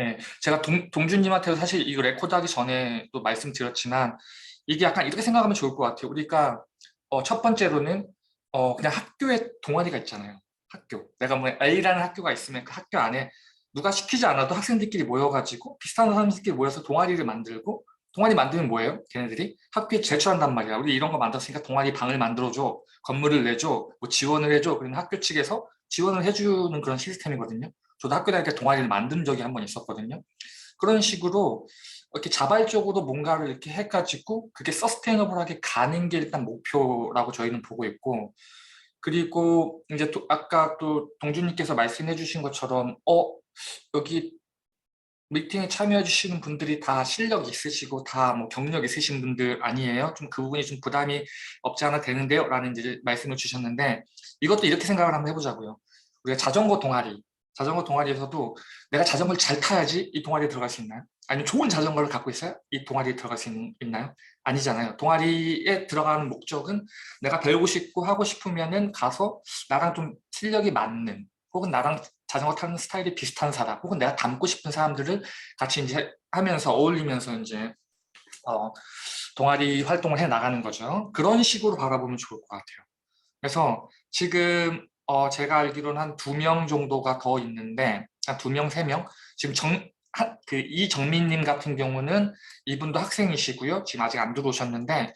예, 제가 동준님한테도 사실 이거 레코드하기 전에 또 말씀드렸지만 이게 약간 이렇게 생각하면 좋을 것 같아요. 우리가 첫 번째로는 그냥 학교에 동아리가 있잖아요. 학교. 내가 뭐 A라는 학교가 있으면 그 학교 안에 누가 시키지 않아도 학생들끼리 모여가지고 비슷한 사람들끼리 모여서 동아리를 만들고 동아리 만들면 뭐예요? 걔네들이 학교에 제출한단 말이야. 우리 이런 거 만들었으니까 동아리 방을 만들어줘. 건물을 내줘. 뭐 지원을 해줘. 그러면 학교 측에서 지원을 해주는 그런 시스템이거든요. 저도 학교 다닐 때 동아리를 만든 적이 한 번 있었거든요. 그런 식으로 이렇게 자발적으로 뭔가를 이렇게 해가지고 그게 서스테이너블하게 가는 게 일단 목표라고 저희는 보고 있고 그리고 이제 아까 또 동준님께서 말씀해 주신 것처럼 여기 미팅에 참여해 주시는 분들이 다 실력 있으시고 다 뭐 경력 있으신 분들 아니에요? 좀 그 부분이 좀 부담이 없지 않아 되는데요? 라는 이제 말씀을 주셨는데 이것도 이렇게 생각을 한번 해보자고요. 우리가 자전거 동아리에서도 내가 자전거를 잘 타야지 이 동아리에 들어갈 수 있나요? 아니면 좋은 자전거를 갖고 있어요? 이 동아리에 들어갈 수 있나요? 아니잖아요. 동아리에 들어가는 목적은 내가 배우고 싶고 하고 싶으면은 가서 나랑 좀 실력이 맞는 혹은 나랑 자전거 타는 스타일이 비슷한 사람 혹은 내가 닮고 싶은 사람들을 같이 이제 하면서 어울리면서 이제 어, 동아리 활동을 해 나가는 거죠. 그런 식으로 바라보면 좋을 것 같아요. 그래서 지금 제가 알기로는 한 2명 정도가 더 있는데 한 2명, 3명 지금 이정민님 같은 경우는 이분도 학생이시고요. 지금 아직 안 들어오셨는데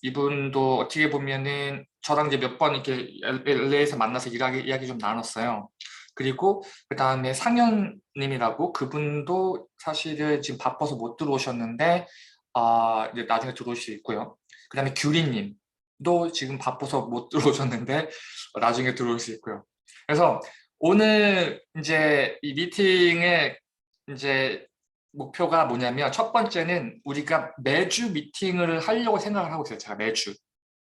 이분도 어떻게 보면은 저랑 이제 몇 번 이렇게 LA에서 만나서 이야기 좀 나눴어요. 그리고 그 다음에 상현님이라고 그분도 사실은 지금 바빠서 못 들어오셨는데 이제 나중에 들어올 수 있고요. 그 다음에 규리님도 지금 바빠서 못 들어오셨는데 나중에 들어올 수 있고요. 그래서 오늘 이제 이 미팅에 이제 목표가 뭐냐면 첫 번째는 우리가 매주 미팅을 하려고 생각을 하고 있어요. 제가 매주.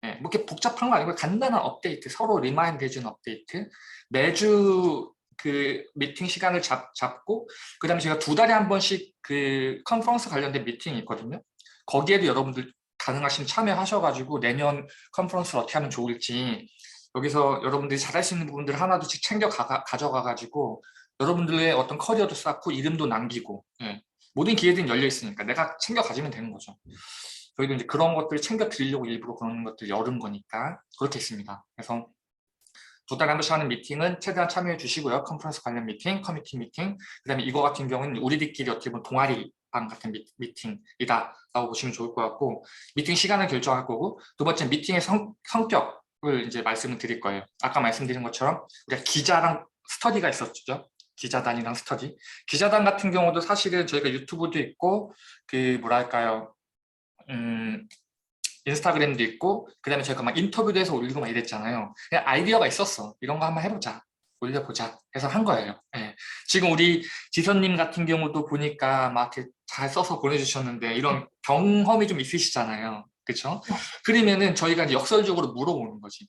뭐 이렇게 복잡한 거 아니고 간단한 업데이트, 서로 리마인드 해주는 업데이트. 매주 그 미팅 시간을 잡고 그다음에 제가 2달에 한 번씩 그 컨퍼런스 관련된 미팅이 있거든요. 거기에도 여러분들 가능하시면 참여하셔가지고 내년 컨퍼런스를 어떻게 하면 좋을지 여기서 여러분들이 잘할 수 있는 부분들 하나둘씩 가져가가지고 여러분들의 어떤 커리어도 쌓고 이름도 남기고 모든 기회들이 열려 있으니까 내가 챙겨 가지면 되는 거죠. 저희도 이제 그런 것들을 챙겨 드리려고 일부러 그런 것들 열은 거니까 그렇게 했습니다. 그래서 2달에 한 번씩 하는 미팅은 최대한 참여해 주시고요. 컨퍼런스 관련 미팅, 커뮤니티 미팅, 그다음에 이거 같은 경우는 우리들끼리 어떻게 보면 동아리 방 같은 미팅이다라고 보시면 좋을 것 같고 미팅 시간을 결정할 거고 두 번째 미팅의 성격을 이제 말씀을 드릴 거예요. 아까 말씀드린 것처럼 우리가 기자랑 스터디가 있었죠. 기자단이랑 스터디. 기자단 같은 경우도 사실은 저희가 유튜브도 있고 그 뭐랄까요. 인스타그램도 있고 그다음에 저희가 막 인터뷰도 해서 올리고 막 이랬잖아요. 그냥 아이디어가 있었어. 이런 거 한번 해보자. 올려보자 해서 한 거예요. 예. 지금 우리 지선님 같은 경우도 보니까 막 이렇게 잘 써서 보내주셨는데 이런 경험이 좀 있으시잖아요. 그렇죠? 그러면은 저희가 이제 역설적으로 물어보는 거지.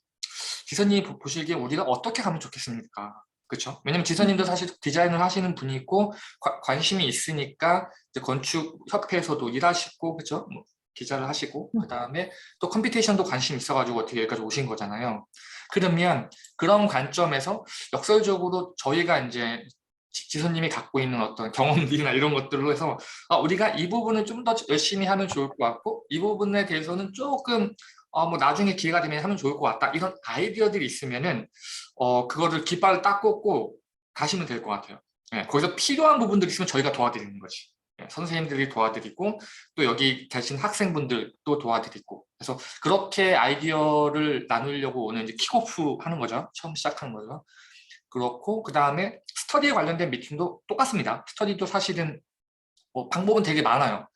지선님이 보시기에 우리가 어떻게 가면 좋겠습니까? 그렇죠? 왜냐면 지선님도 사실 디자인을 하시는 분이고 관심이 있으니까 이제 건축 협회에서도 일하시고 그렇죠? 뭐 기자를 하시고 그 다음에 또 컴퓨테이션도 관심 있어가지고 어떻게 여기까지 오신 거잖아요. 그러면 그런 관점에서 역설적으로 저희가 이제 지선님이 갖고 있는 어떤 경험들이나 이런 것들로 해서 우리가 이 부분을 좀 더 열심히 하면 좋을 것 같고 이 부분에 대해서는 조금 뭐 나중에 기회가 되면 하면 좋을 것 같다. 이런 아이디어들이 있으면은 그거를 깃발을 딱 꽂고 가시면 될 것 같아요. 거기서 필요한 부분들이 있으면 저희가 도와드리는 거지. 선생님들이 도와드리고 또 여기 계신 학생분들도 도와드리고 그래서 그렇게 아이디어를 나누려고 오늘 이제 킥오프 하는 거죠. 처음 시작하는 거죠. 그렇고 그 다음에 스터디에 관련된 미팅도 똑같습니다. 스터디도 사실은 방법은 되게 많아요.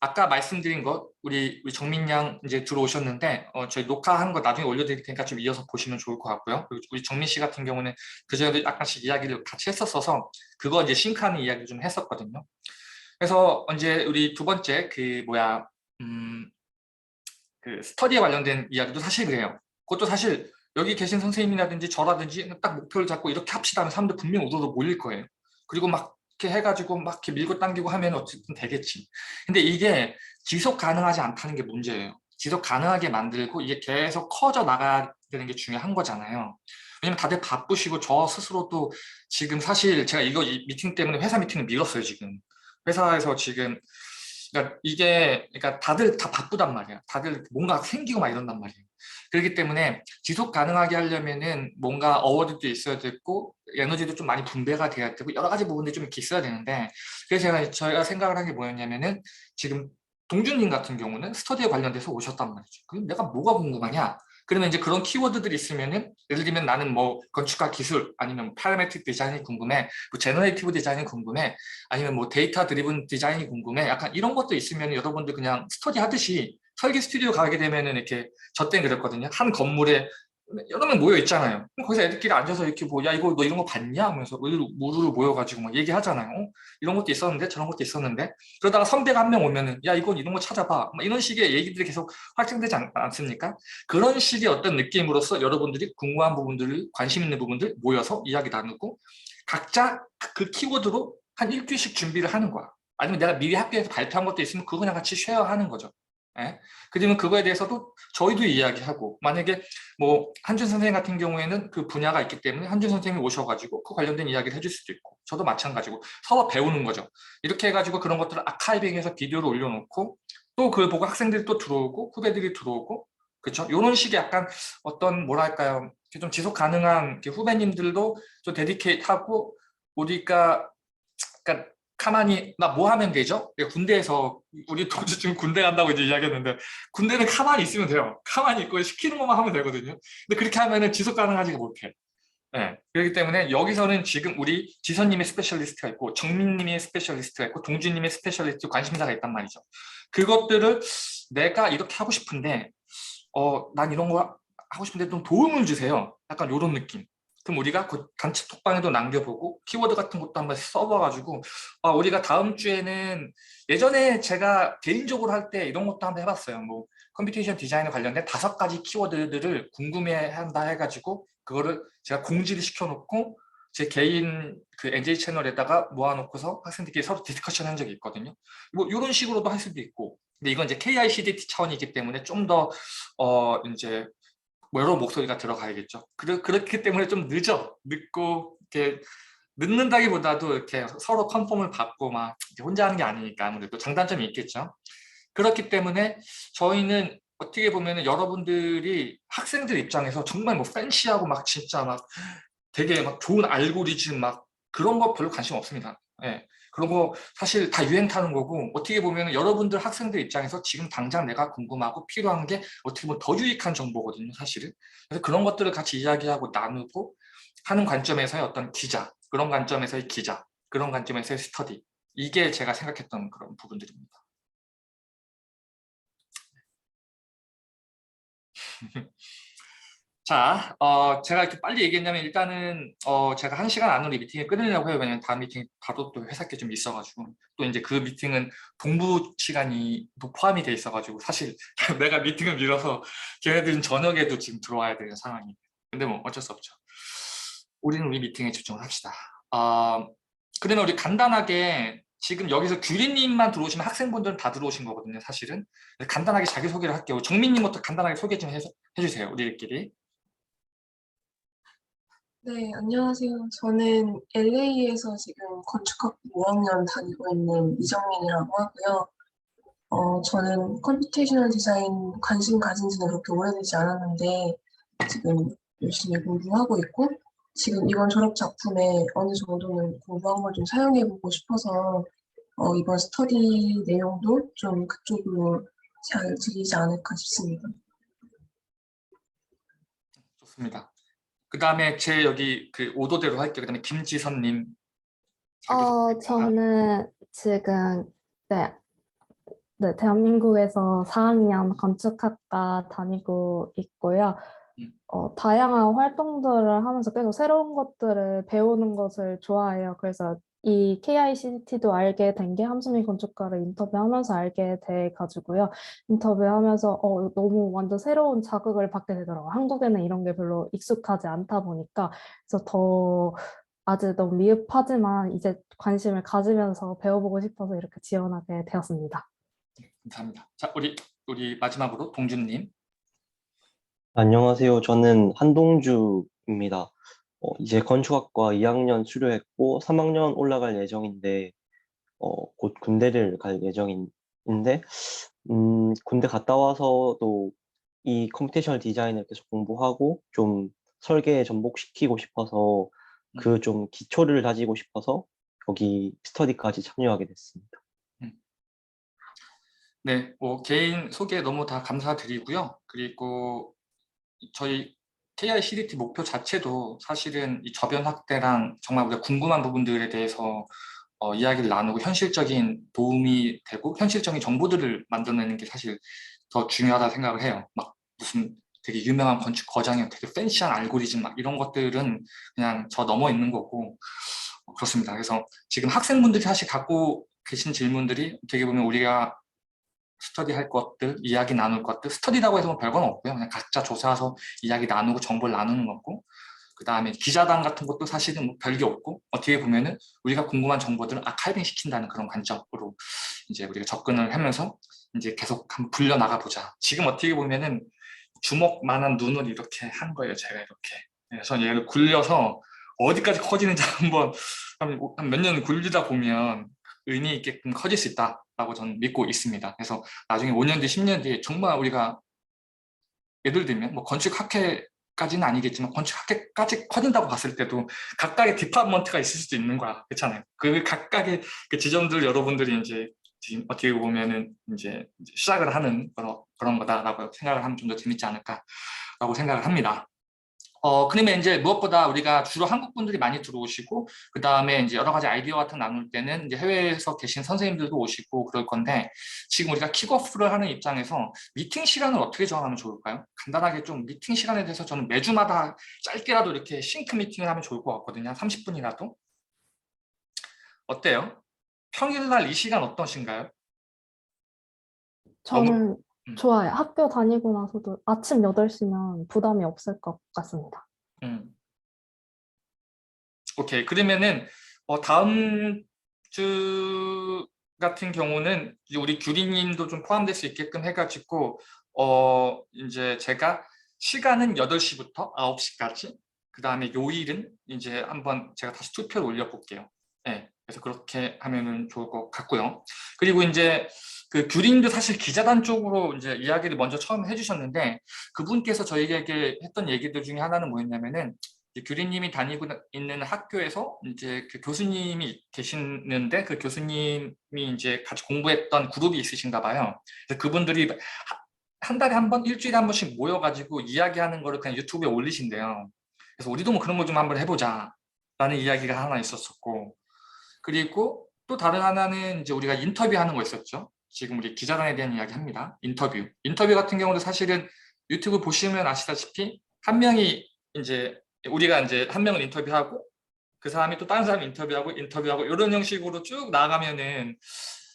아까 말씀드린 것 우리 정민 양 이제 들어오셨는데 저희 녹화한 거 나중에 올려드릴 테니까 좀 이어서 보시면 좋을 것 같고요. 그리고 우리 정민 씨 같은 경우는 그전에도 약간씩 이야기를 같이 했었어서 그거 이제 싱크하는 이야기를 좀 했었거든요. 그래서 이제 우리 두 번째 음, 그 스터디에 관련된 이야기도 사실 그래요. 그것도 사실 여기 계신 선생님이라든지 저라든지 딱 목표를 잡고 이렇게 합시다 하면 사람들 분명 우르르 몰릴 거예요. 그리고 막 이렇게 해가지고 막 이렇게 밀고 당기고 하면 어쨌든 되겠지. 근데 이게 지속 가능하지 않다는 게 문제예요. 지속 가능하게 만들고 이게 계속 커져 나가야 되는 게 중요한 거잖아요. 왜냐면 다들 바쁘시고 저 스스로도 지금 사실 제가 이 미팅 때문에 회사 미팅을 미뤘어요, 지금. 회사에서 지금 그러니까 이게 그러니까 다들 다 바쁘단 말이야. 다들 뭔가 생기고 막 이런단 말이에요. 그렇기 때문에 지속 가능하게 하려면은 뭔가 어워드도 있어야 되고 에너지도 좀 많이 분배가 돼야 되고 여러 가지 부분들이 좀 이렇게 있어야 되는데 그래서 저희가 생각을 한 게 뭐였냐면은 지금 동준님 같은 경우는 스터디에 관련돼서 오셨단 말이죠. 그럼 내가 뭐가 궁금하냐? 그러면 이제 그런 키워드들이 있으면은 예를 들면 나는 뭐 건축가 기술 아니면 파라메트릭 디자인이 궁금해, 뭐 제너레이티브 디자인이 궁금해, 아니면 뭐 데이터 드리븐 디자인이 궁금해. 약간 이런 것도 있으면 여러분들 그냥 스터디 하듯이 설계 스튜디오 가게 되면은 이렇게 저 때는 그랬거든요. 한 건물에 여러 명 모여 있잖아요. 그럼 거기서 애들끼리 앉아서 이렇게 뭐, 야, 이거 너 이런 거 봤냐? 하면서 우르르 모여가지고 막 얘기하잖아요. 이런 것도 있었는데 저런 것도 있었는데 그러다가 선배가 한 명 오면은 야, 이건 이런 거 찾아봐. 막 이런 식의 얘기들이 계속 확장되지 않습니까? 그런 식의 어떤 느낌으로써 여러분들이 궁금한 부분들을 관심 있는 부분들 모여서 이야기 나누고 각자 그 키워드로 한 일주일씩 준비를 하는 거야. 아니면 내가 미리 학교에서 발표한 것도 있으면 그거 그냥 같이 쉐어하는 거죠. 예? 그러면 그거에 대해서도 저희도 이야기하고 만약에 뭐 한준 선생님 같은 경우에는 그 분야가 있기 때문에 한준 선생님이 오셔가지고 그 관련된 이야기를 해줄 수도 있고 저도 마찬가지고 서로 배우는 거죠. 이렇게 해가지고 그런 것들을 아카이빙해서 비디오로 올려놓고 또 그걸 보고 학생들이 또 들어오고 후배들이 들어오고 그렇죠? 이런 식의 약간 어떤 뭐랄까요 좀 지속 가능한 후배님들도 좀 데디케이트하고 우리가 그러니까 가만히 나 뭐 하면 되죠? 군대에서 우리 동주 지금 군대 간다고 이제 이야기했는데 군대는 가만히 있으면 돼요. 가만히 있고 시키는 것만 하면 되거든요. 근데 그렇게 하면은 지속 가능하지가 못해. 네. 그렇기 때문에 여기서는 지금 우리 지선님의 스페셜리스트가 있고 정민님의 스페셜리스트가 있고 동주님의 스페셜리스트 관심사가 있단 말이죠. 그것들을 내가 이렇게 하고 싶은데 난 이런 거 하고 싶은데 좀 도움을 주세요. 약간 이런 느낌. 그럼 우리가 그 단체 톡방에도 남겨보고 키워드 같은 것도 한번 써봐가지고 우리가 다음 주에는 예전에 제가 개인적으로 할 때 이런 것도 한번 해봤어요. 뭐 컴퓨테이션 디자인에 관련된 5가지 키워드들을 궁금해한다 해가지고 그거를 제가 공지를 시켜놓고 제 개인 그 NJ 채널에다가 모아놓고서 학생들끼리 서로 디스커션 한 적이 있거든요. 뭐 이런 식으로도 할 수도 있고 근데 이건 이제 KICDT 차원이기 때문에 좀 더 이제 뭐 여러 목소리가 들어가야겠죠. 그렇기 때문에 좀 늦고 이렇게 늦는다기보다도 이렇게 서로 컨펌을 받고 막 혼자 하는 게 아니니까 아무래도 장단점이 있겠죠. 그렇기 때문에 저희는 어떻게 보면 여러분들이 학생들 입장에서 정말 뭐 팬시하고 막 진짜 막 되게 막 좋은 알고리즘 막 그런 거 별로 관심 없습니다. 예. 그런 거 사실 다 유행 타는 거고 어떻게 보면 여러분들 학생들 입장에서 지금 당장 내가 궁금하고 필요한 게 어떻게 보면 더 유익한 정보거든요, 사실은. 그래서 그런 것들을 같이 이야기하고 나누고 하는 관점에서의 어떤 기자, 그런 관점에서의 기자, 그런 관점에서의 스터디. 이게 제가 생각했던 그런 부분들입니다. 자, 제가 이렇게 빨리 얘기했냐면 일단은 제가 1시간 안으로 이 미팅을 끊으려고 해요. 왜냐면 다음 미팅 바로 또 회사 게 좀 있어가지고 또 이제 그 미팅은 동부 시간이 또 포함이 돼 있어가지고 사실 내가 미팅을 미뤄서 걔네들은 저녁에도 지금 들어와야 되는 상황이에요. 근데 뭐 어쩔 수 없죠. 우리는 우리 미팅에 집중을 합시다. 그러면 우리 간단하게 지금 여기서 규리님만 들어오시면 학생분들은 다 들어오신 거거든요, 사실은. 간단하게 자기소개를 할게요. 정민님부터 간단하게 소개 좀 해주세요, 우리들끼리. 네, 안녕하세요. 저는 LA에서 지금 건축학부 5학년 다니고 있는 이정민이라고 하고요. 저는 컴퓨테이셔널 디자인 관심 가진 지는 그렇게 오래되지 않았는데 지금 열심히 공부하고 있고 지금 이번 졸업 작품에 어느 정도는 공부한 걸 좀 사용해보고 싶어서 이번 스터디 내용도 좀 그쪽으로 잘 드리지 않을까 싶습니다. 좋습니다. 그 다음에 제 여기 그 오도대로 할게요. 그 다음에 김지선님 자기소개가. 저는 지금, 네, 네, 대한민국에서 4학년 건축학과 다니고 있고요. 음, 다양한 활동들을 하면서 계속 새로운 것들을 배우는 것을 좋아해요. 그래서 이 KICT도 알게 된 게 함수민 건축가를 인터뷰하면서 알게 돼가지고요. 인터뷰하면서 너무 완전 새로운 자극을 받게 되더라고요. 한국에는 이런 게 별로 익숙하지 않다 보니까. 그래서 아직 너무 미흡하지만 이제 관심을 가지면서 배워보고 싶어서 이렇게 지원하게 되었습니다. 감사합니다. 자, 우리 마지막으로 동준님. 안녕하세요. 저는 한동주 입니다. 이제 건축학과 2학년 수료했고 3학년 올라갈 예정인데 곧 군대를 갈 예정인데 군대 갔다 와서도 이 컴퓨테이셔널 디자인을 계속 공부하고 좀 설계에 접목시키고 싶어서 그 좀 기초를 다지고 싶어서 여기 스터디까지 참여하게 됐습니다. 음. 네, 개인 소개 너무 다 감사드리고요. 그리고 저희 KICDT 목표 자체도 사실은 이 저변 확대랑 정말 우리가 궁금한 부분들에 대해서 이야기를 나누고 현실적인 도움이 되고 현실적인 정보들을 만들어내는 게 사실 더 중요하다 생각을 해요. 막 무슨 되게 유명한 건축 과장의 되게 팬시한 알고리즘 막 이런 것들은 그냥 저 넘어 있는 거고 그렇습니다. 그래서 지금 학생분들이 사실 갖고 계신 질문들이 어떻게 보면 우리가 스터디할 것들, 이야기 나눌 것들, 스터디라고 해서 뭐 별건 없고요. 그냥 각자 조사해서 이야기 나누고 정보를 나누는 거고 그 다음에 기자단 같은 것도 사실은 뭐 별게 없고 어떻게 보면은 우리가 궁금한 정보들을 아카이빙 시킨다는 그런 관점으로 이제 우리가 접근을 하면서 이제 계속 한번 불려 나가 보자. 지금 어떻게 보면은 주먹만한 눈을 이렇게 한 거예요. 제가 이렇게. 그래서 얘를 굴려서 어디까지 커지는지 한번 한 몇 년 굴리다 보면 의미 있게끔 커질 수 있다라고 저는 믿고 있습니다. 그래서 나중에 5년 뒤, 10년 뒤에 정말 우리가 예를 들면 뭐 건축학회까지는 아니겠지만 건축학회까지 커진다고 봤을 때도 각각의 디파트먼트가 있을 수도 있는 거야. 그렇잖아요. 그 각각의 그 지점들 여러분들이 이제 지금 어떻게 보면은 이제 시작을 하는 그런 거다라고 생각을 하면 좀 더 재밌지 않을까라고 생각을 합니다. 그러면 이제 무엇보다 우리가 주로 한국 분들이 많이 들어오시고, 그 다음에 이제 여러 가지 아이디어 같은 거 나눌 때는 이제 해외에서 계신 선생님들도 오시고 그럴 건데, 지금 우리가 킥오프를 하는 입장에서 미팅 시간을 어떻게 정하면 좋을까요? 간단하게 좀 미팅 시간에 대해서 저는 매주마다 짧게라도 이렇게 싱크 미팅을 하면 좋을 것 같거든요. 한 30분이라도. 어때요? 평일날 이 시간 어떠신가요? 너무, 저는 음, 좋아요. 학교 다니고 나서도 아침 8시면 부담이 없을 것 같습니다. 음. 오케이. 그러면은 다음 주 같은 경우는 이제 우리 규리님도 좀 포함될 수 있게끔 해가지고 이제 제가 시간은 8시부터 9시까지 그 다음에 요일은 이제 한번 제가 다시 투표를 올려볼게요. 네. 그래서 그렇게 하면은 좋을 것 같고요. 그리고 이제 그 규리님도 사실 기자단 쪽으로 이제 이야기를 먼저 처음 해주셨는데 그분께서 저희에게 했던 얘기들 중에 하나는 뭐였냐면은 이제 규리님이 다니고 있는 학교에서 이제 그 교수님이 계시는데 그 교수님이 이제 같이 공부했던 그룹이 있으신가 봐요. 그래서 그분들이 한 달에 한 번, 일주일에 한 번씩 모여가지고 이야기하는 거를 그냥 유튜브에 올리신대요. 그래서 우리도 뭐 그런 거 좀 한번 해보자 라는 이야기가 하나 있었었고, 그리고 또 다른 하나는 이제 우리가 인터뷰하는 거 있었죠. 지금 우리 기자단에 대한 이야기 합니다. 인터뷰 같은 경우도 사실은 유튜브 보시면 아시다시피 한 명이 이제 우리가 이제 한 명을 인터뷰하고 그 사람이 또 다른 사람 인터뷰하고 이런 형식으로 쭉 나가면은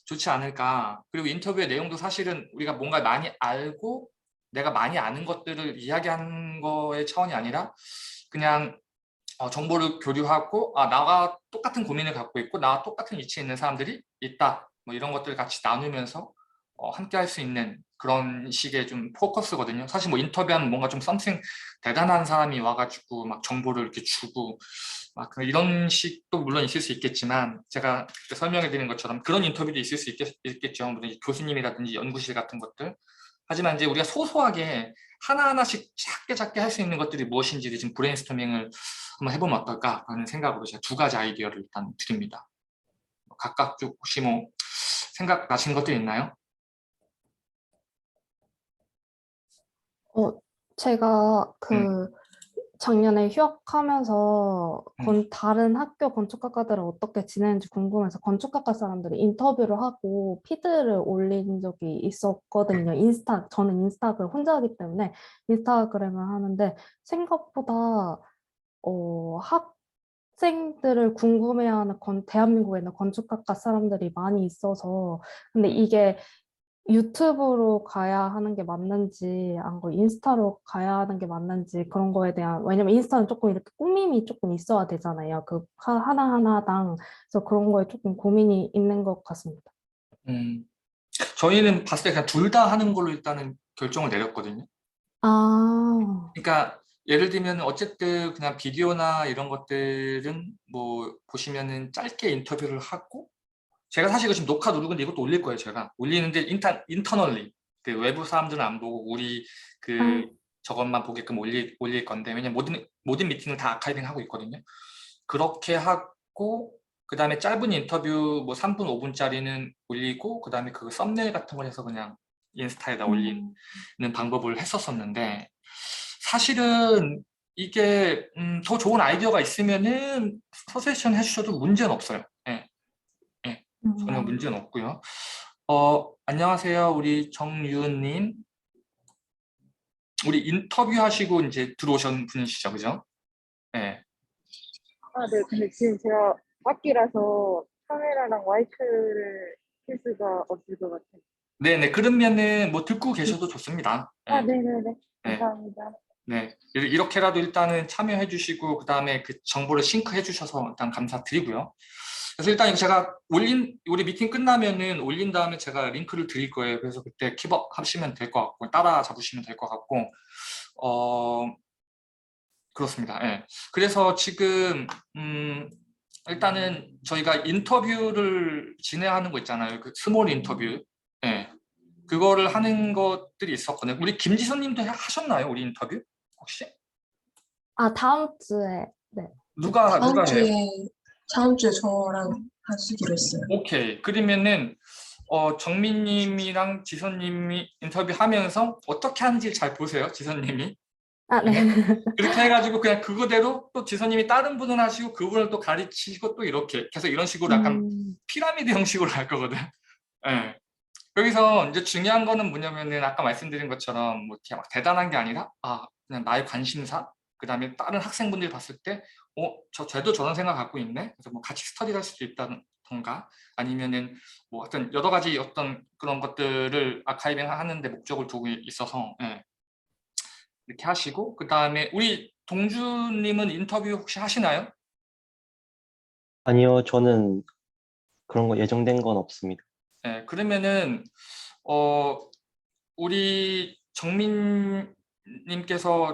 좋지 않을까. 그리고 인터뷰의 내용도 사실은 우리가 뭔가 많이 알고 내가 많이 아는 것들을 이야기하는 거의 차원이 아니라 그냥 정보를 교류하고 나와 똑같은 고민을 갖고 있고 나와 똑같은 위치에 있는 사람들이 있다. 뭐 이런 것들을 같이 나누면서 함께 할 수 있는 그런 식의 좀 포커스거든요. 사실 뭐 인터뷰하면 뭔가 좀 썸씽 대단한 사람이 와가지고 막 정보를 이렇게 주고 막 이런 식도 물론 있을 수 있겠지만 제가 그때 설명해 드린 것처럼 그런 인터뷰도 있을 수 있겠죠. 물론 교수님이라든지 연구실 같은 것들. 하지만 이제 우리가 소소하게 하나하나씩 작게 작게 할 수 있는 것들이 무엇인지를 지금 브레인스토밍을 한번 해보면 어떨까 하는 생각으로 제가 두 가지 아이디어를 일단 드립니다. 각각 쭉 혹시 뭐 생각나신 것도 있나요? 어, 제가 음, 작년에 휴학하면서 음, 다른 학교 건축학과들은 어떻게 지내는지 궁금해서 건축학과 사람들이 인터뷰를 하고 피드를 올린 적이 있었거든요. 저는 인스타그램 혼자 하기 때문에 인스타그램을 하는데 생각보다 학생들을 궁금해하는 대한민국에 있는 건축학과 사람들이 많이 있어서 근데 이게 유튜브로 가야 하는 게 맞는지 아니면 인스타로 가야 하는 게 맞는지 그런 거에 대한 왜냐면 인스타는 조금 이렇게 꾸밈이 조금 있어야 되잖아요. 하나하나당 그래서 그런 거에 조금 고민이 있는 것 같습니다. 음. 저희는 봤을 때 그냥 둘 다 하는 걸로 일단은 결정을 내렸거든요. 아, 그러니까 예를 들면 어쨌든 그냥 비디오나 이런 것들은 뭐 보시면은 짧게 인터뷰를 하고 제가 사실 이거 지금 녹화 누르고 있는데 이것도 올릴 거예요. 제가 올리는데 인터널리 그 외부 사람들은 안 보고 우리 그 아, 저것만 보게끔 올릴 건데 왜냐면 모든 미팅을 다 아카이빙 하고 있거든요. 그렇게 하고 그다음에 짧은 인터뷰 뭐 3분 5분짜리는 올리고 그다음에 그 썸네일 같은 걸 해서 그냥 인스타에다 올리는 음, 방법을 했었었는데 사실은 이게 더 좋은 아이디어가 있으면은 서세션 해주셔도 문제는 없어요. 예, 예, 전혀 음. 문제는 없고요. 안녕하세요. 우리 정유은님. 우리 인터뷰하시고 이제 들어오신 분이시죠, 그죠? 네. 아, 네. 근데 지금 제가 밖이라서 카메라랑 마이크를 킬 수가 없을 것 같아요. 네네. 그러면은 뭐 듣고 계셔도 좋습니다. 아, 네. 네네네. 네. 감사합니다. 네. 이렇게라도 일단은 참여해 주시고, 그 다음에 그 정보를 싱크해 주셔서 일단 감사드리고요. 그래서 일단 이거 제가 우리 미팅 끝나면은 올린 다음에 제가 링크를 드릴 거예요. 그래서 그때 킵업 하시면 될 것 같고, 따라 잡으시면 될 것 같고, 어, 그렇습니다. 예. 그래서 지금, 일단은 저희가 인터뷰를 진행하는 거 있잖아요. 그 스몰 인터뷰. 예. 그거를 하는 것들이 있었거든요. 우리 김지선 님도 하셨나요? 우리 인터뷰? 혹시? 아, 다음 주에, 네. 누가 다음 해요? 주에 저랑 하시기로 했어요. 오케이. 그러면은 정민님이랑 지선님이 인터뷰하면서 어떻게 하는지 잘 보세요. 지선님이. 아, 네. 그렇게 해가지고 그냥 그거대로 또 지선님이 다른 분을 하시고 그분을 또 가르치시고 또 이렇게 계속 이런 식으로 약간 피라미드 형식으로 할 거거든. 예. 여기서 이제 중요한 거는 뭐냐면은 아까 말씀드린 것처럼 뭐 이렇게 막 대단한 게 아니라 그냥 나의 관심사 그다음에 다른 학생분들이 봤을 때 쟤도 저런 생각 갖고 있네. 그래서 뭐 같이 스터디를 할 수도 있다던가 아니면은 뭐 어떤 여러 가지 어떤 그런 것들을 아카이빙 하는데 목적을 두고 있어서 예. 이렇게 하시고 그다음에 우리 동주님은 인터뷰 혹시 하시나요? 아니요, 저는 그런 거 예정된 건 없습니다. 예. 그러면은 어 우리 정민님께서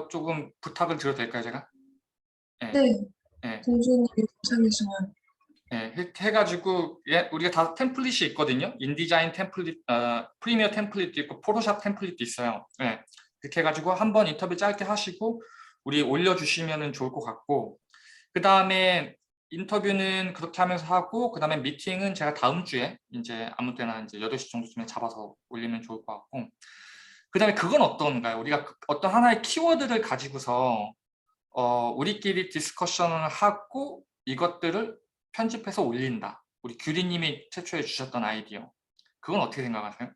조금 부탁을 드려도 될까요, 제가? 네, 네, 네, 동준님 참여하시면. 네. 해가지고 우리가 다 템플릿이 있거든요. 인디자인 템플릿, 프리미어 템플릿도 있고 포토샵 템플릿도 있어요. 네. 그렇게 해가지고 한번 인터뷰 짧게 하시고 우리 올려주시면 좋을 것 같고 그 다음에 인터뷰는 그렇게 하면서 하고 그 다음에 미팅은 제가 다음 주에 이제 아무 때나 이제 8시 정도쯤에 잡아서 올리면 좋을 것 같고 그 다음에 그건 어떤가요? 우리가 어떤 하나의 키워드를 가지고서 우리끼리 디스커션을 하고 이것들을 편집해서 올린다. 우리 규리님이 최초에 주셨던 아이디어. 그건 어떻게 생각하세요?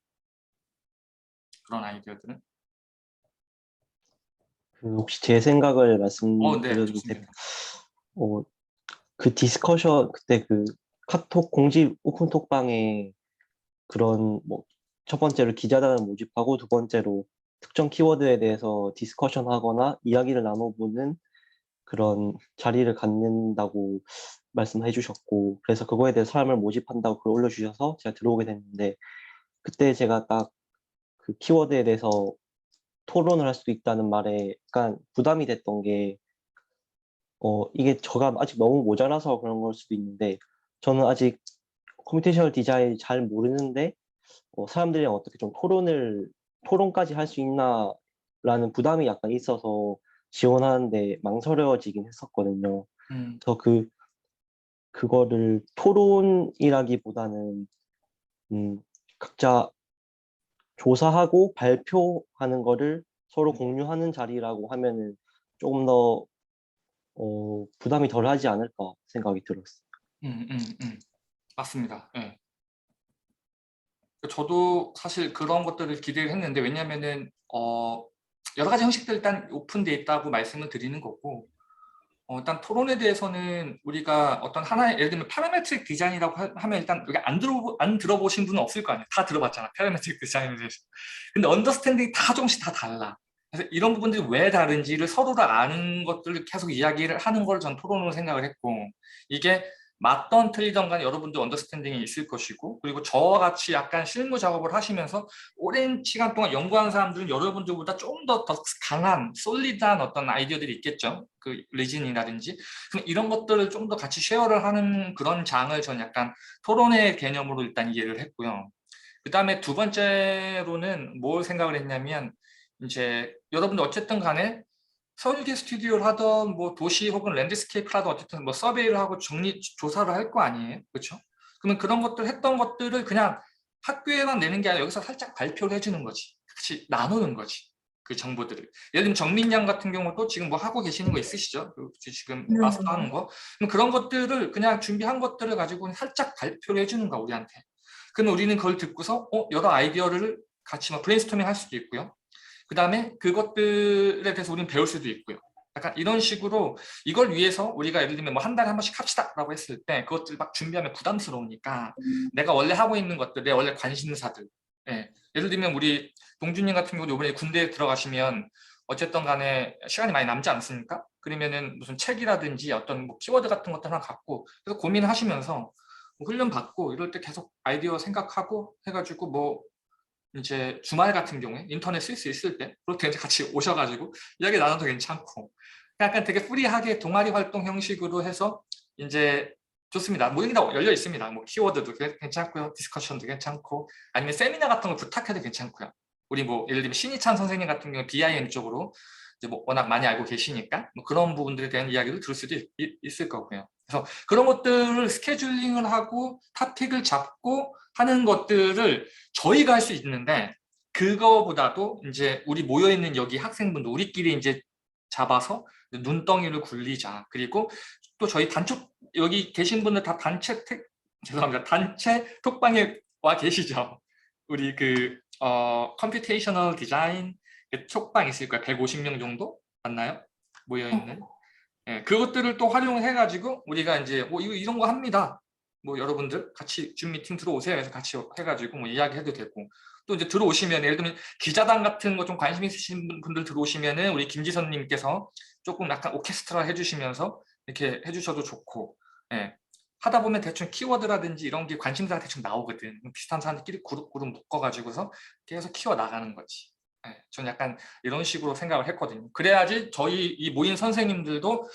그런 아이디어들은? 혹시 제 생각을 네, 말씀드려도 될까요? 좋습니다. 그 디스커션, 그때 그 카톡 공지 오픈톡방에 그런 뭐 첫 번째로 기자단을 모집하고 두 번째로 특정 키워드에 대해서 디스커션 하거나 이야기를 나눠보는 그런 자리를 갖는다고 말씀해 주셨고, 그래서 그거에 대해서 사람을 모집한다고 글 올려주셔서 제가 들어오게 됐는데, 그때 제가 딱 그 키워드에 대해서 토론을 할 수도 있다는 말에 약간 부담이 됐던 게, 이게 저가 아직 너무 모자라서 그런 걸 수도 있는데, 저는 아직 컴퓨테이셔널 디자인 잘 모르는데, 사람들이랑 어떻게 좀 토론까지 할 수 있나라는 부담이 약간 있어서 지원하는데 망설여지긴 했었거든요. 음, 그래서 그거를 토론이라기보다는, 각자 조사하고 발표하는 거를 서로 공유하는 자리라고 하면은 조금 더, 부담이 덜 하지 않을까 생각이 들었어요. 맞습니다. 예. 저도 사실 그런 것들을 기대를 했는데 왜냐면은 여러 가지 형식들 일단 오픈되어 있다고 말씀을 드리는 거고 일단 토론에 대해서는 우리가 어떤 하나의 예를 들면 파라메트릭 디자인이라고 하면 일단 여기 안 들어보신 분은 없을 거 아니에요. 다 들어봤잖아. 파라메트릭 디자인에 대해서. 근데 언더스탠딩이 다 조금씩 다 달라. 그래서 이런 부분들이 왜 다른지를 서로 다 아는 것들을 계속 이야기를 하는 걸 전 토론으로 생각을 했고 이게 맞던 틀리던 간에 여러분들 언더스탠딩이 있을 것이고, 그리고 저와 같이 약간 실무 작업을 하시면서 오랜 시간 동안 연구한 사람들은 여러분들보다 좀 더 강한 솔리드한 어떤 아이디어들이 있겠죠. 그 리즌이라든지 이런 것들을 좀 더 같이 쉐어를 하는 그런 장을 저는 약간 토론회 개념으로 일단 이해를 했고요. 그 다음에 두 번째로는 뭘 생각을 했냐면, 이제 여러분들 어쨌든 간에 설계 스튜디오를 하던 뭐 도시 혹은 랜드스케이프를 하던 어쨌든 뭐 서베이를 하고 조사를 할 거 아니에요, 그렇죠? 그러면 그런 것들 했던 것들을 그냥 학교에만 내는 게 아니라 여기서 살짝 발표를 해주는 거지, 같이 나누는 거지, 그 정보들을. 예를 들면 정민 양 같은 경우도 지금 뭐 하고 계시는 거 있으시죠? 지금 네. 마스터 하는 거. 그럼 그런 것들을 그냥 준비한 것들을 가지고 살짝 발표를 해주는 거야, 우리한테. 그러면 우리는 그걸 듣고서 여러 아이디어를 같이 뭐 브레인스토밍 할 수도 있고요. 그 다음에 그것들에 대해서 우리는 배울 수도 있고요. 약간 이런 식으로 이걸 위해서 우리가 예를 들면 뭐 한 달에 한 번씩 합시다 라고 했을 때 그것들 막 준비하면 부담스러우니까 내가 원래 하고 있는 것들, 내 원래 관심사들, 예. 예를 들면 우리 동준님 같은 경우도 이번에 군대에 들어가시면 어쨌든 간에 시간이 많이 남지 않습니까? 그러면은 무슨 책이라든지 어떤 뭐 키워드 같은 것들 하나 갖고 그래서 고민하시면서 뭐 훈련 받고 이럴 때 계속 아이디어 생각하고 해가지고 뭐 이제 주말 같은 경우에 인터넷 쓸 수 있을 때 그렇게 이제 같이 오셔가지고 이야기 나눠도 괜찮고, 약간 되게 프리하게 동아리 활동 형식으로 해서 이제 좋습니다. 모임이 다 열려 있습니다. 뭐 키워드도 괜찮고요, 디스커션도 괜찮고, 아니면 세미나 같은 걸 부탁해도 괜찮고요. 우리 뭐 예를 들면 신희찬 선생님 같은 경우 BIM 쪽으로 이제 뭐 워낙 많이 알고 계시니까 뭐 그런 부분들에 대한 이야기를 들을 수도 있을 거고요. 그래서 그런 것들을 스케줄링을 하고 토픽을 잡고 하는 것들을 저희가 할 수 있는데, 그거보다도 이제 우리 모여 있는 여기 학생분들 우리끼리 이제 잡아서 눈덩이를 굴리자. 그리고 또 저희 단톡 여기 계신 분들 다 죄송합니다. 단체 톡방에 와 계시죠? 우리 그 컴퓨테이셔널 디자인 톡방 있을 거예요. 150명 정도 맞나요? 모여 있는. 예, 그것들을 또 활용해 가지고 우리가 이제 뭐 이런 거 합니다. 뭐 여러분들 같이 줌 미팅 들어오세요. 해서 같이 해가지고 뭐 이야기해도 되고, 또 이제 들어오시면 예를 들면 기자단 같은 거 좀 관심 있으신 분들 들어오시면은 우리 김지선님께서 조금 약간 오케스트라 해주시면서 이렇게 해주셔도 좋고, 예. 하다 보면 대충 키워드라든지 이런 게 관심사가 대충 나오거든. 비슷한 사람들끼리 그룹 묶어가지고서 계속 키워 나가는 거지. 예, 저는 약간 이런 식으로 생각을 했거든요. 그래야지 저희 이 모인 선생님들도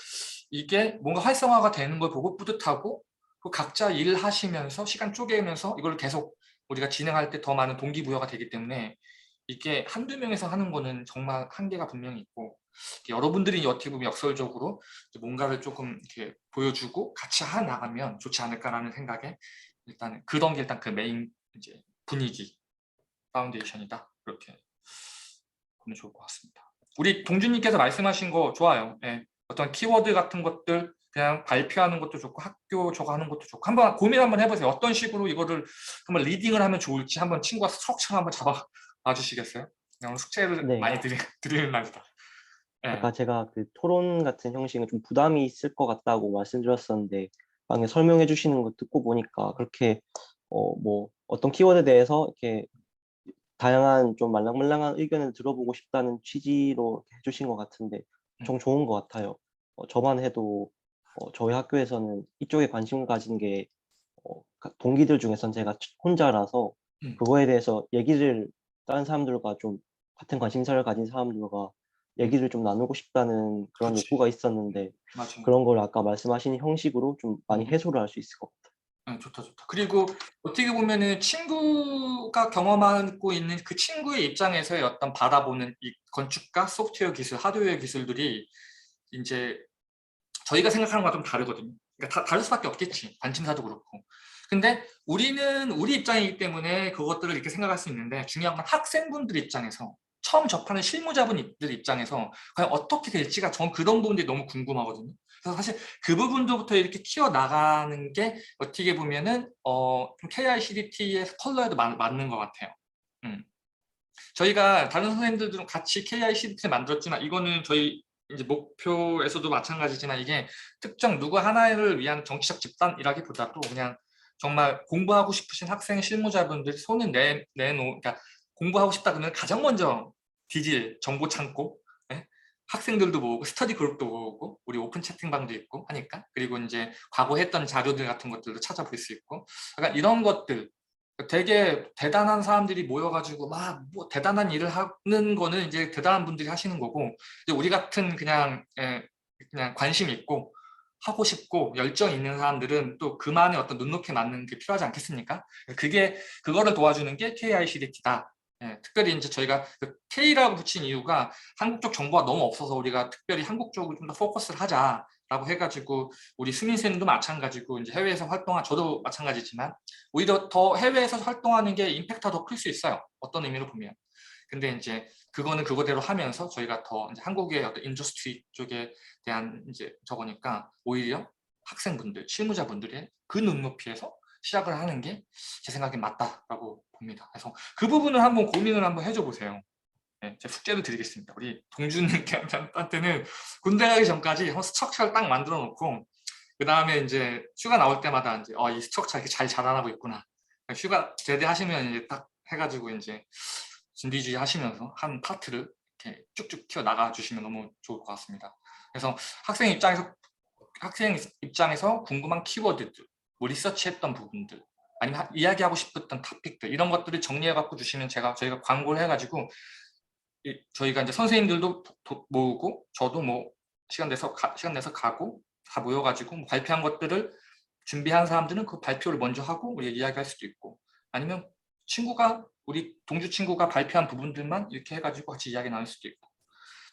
이게 뭔가 활성화가 되는 걸 보고 뿌듯하고, 그 각자 일하시면서 시간 쪼개면서 이걸 계속 우리가 진행할 때 더 많은 동기부여가 되기 때문에, 이게 한두 명에서 하는 거는 정말 한계가 분명히 있고, 여러분들이 어떻게 보면 역설적으로 뭔가를 조금 이렇게 보여주고 같이 나가면 좋지 않을까라는 생각에, 일단 그런 게 일단 그 메인 이제 분위기 파운데이션이다, 그렇게 보면 좋을 것 같습니다. 우리 동준님께서 말씀하신 거 좋아요. 예. 어떤 키워드 같은 것들 그냥 발표하는 것도 좋고 학교 저거 하는 것도 좋고, 한번 고민 한번 해보세요. 어떤 식으로 이거를 한번 리딩을 하면 좋을지 한번 친구가 수업처럼 한번 잡아봐 주시겠어요? 오늘 숙제를 네. 많이 드리는 날이다. 예. 아까 제가 그 토론 같은 형식은 좀 부담이 있을 것 같다고 말씀드렸었는데, 방금 설명해 주시는 거 듣고 보니까 그렇게 뭐 어떤 키워드에 대해서 이렇게 다양한 좀 말랑말랑한 의견을 들어보고 싶다는 취지로 이렇게 해주신 것 같은데 엄청 좋은 것 같아요. 저만 해도 저희 학교에서는 이쪽에 관심 가진 게 동기들 중에선 제가 혼자라서 그거에 대해서 얘기를 다른 사람들과 좀 같은 관심사를 가진 사람들과 얘기를 좀 나누고 싶다는 그런 그치. 욕구가 있었는데 맞아요. 그런 걸 아까 말씀하신 형식으로 좀 많이 해소를 할 수 있을 것 같아요. 좋다, 좋다. 그리고 어떻게 보면은 친구가 경험하고 있는 그 친구의 입장에서의 어떤 바라보는 이 건축가, 소프트웨어 기술, 하드웨어 기술들이 이제 저희가 생각하는 거랑 좀 다르거든요. 그러니까 다를 수밖에 없겠지. 관심사도 그렇고. 근데 우리는 우리 입장이기 때문에 그것들을 이렇게 생각할 수 있는데, 중요한 건 학생분들 입장에서 처음 접하는 실무자분들 입장에서 과연 어떻게 될지가 전 그런 부분들이 너무 궁금하거든요. 그래서 사실 그 부분들부터 이렇게 키워 나가는 게 어떻게 보면은 좀 KICDT의 컬러에도 맞는 것 같아요. 저희가 다른 선생님들도 같이 KICDT를 만들었지만 이거는 저희 이제 목표에서도 마찬가지지만 이게 특정 누구 하나를 위한 정치적 집단이라기보다도 그냥 정말 공부하고 싶으신 학생 실무자분들이 손을 그러니까 공부하고 싶다 그러면 가장 먼저 뒤질 정보 창고, 예? 학생들도 모으고 스터디 그룹도 모으고 우리 오픈 채팅방도 있고 하니까, 그리고 이제 과거 했던 자료들 같은 것들도 찾아볼 수 있고, 약간 이런 것들, 되게 대단한 사람들이 모여가지고 막 뭐 대단한 일을 하는 거는 이제 대단한 분들이 하시는 거고, 이제 우리 같은 그냥 관심 있고 하고 싶고 열정 있는 사람들은 또 그만의 어떤 눈높이에 맞는 게 필요하지 않겠습니까? 그거를 도와주는 게 KICDT다. 특별히 이제 저희가 그 K라고 붙인 이유가 한국 쪽 정보가 너무 없어서 우리가 특별히 한국 쪽을 좀 더 포커스를 하자라고 해가지고, 우리 수민 쌤도 마찬가지고 이제 해외에서 활동한 저도 마찬가지지만 오히려 더 해외에서 활동하는 게 임팩트가 더 클 수 있어요. 어떤 의미로 보면. 근데 이제 그거는 그거대로 하면서 저희가 더 이제 한국의 어떤 인더스트리 쪽에 대한 이제 저거니까 오히려 학생분들, 실무자분들의 그 눈높이에서 시작을 하는 게 제 생각엔 맞다라고 봅니다. 그래서 그 부분을 한번 고민을 한번 해줘 보세요. 네, 제가 숙제를 드리겠습니다. 우리 동준님한테는 군대 가기 전까지 한번 스트럭처를 딱 만들어 놓고, 그 다음에 이제 휴가 나올 때마다 이제 이 스트럭처 이렇게 잘 자라나고 있구나. 휴가 제대하시면 이제 딱 해가지고 이제 진비주의 하시면서 한 파트를 이렇게 쭉쭉 튀어 나가 주시면 너무 좋을 것 같습니다. 그래서 학생 입장에서 궁금한 키워드들, 뭐 리서치했던 부분들, 아니면 이야기하고 싶었던 토픽들, 이런 것들을 정리해 갖고 주시면 저희가 광고를 해가지고 저희가 이제 선생님들도 모으고 저도 뭐 시간 내서 가고 다 모여가지고 뭐 발표한 것들을 준비한 사람들은 그 발표를 먼저 하고 우리 이야기할 수도 있고, 아니면 우리 동주 친구가 발표한 부분들만 이렇게 해가지고 같이 이야기 나눌 수도 있고.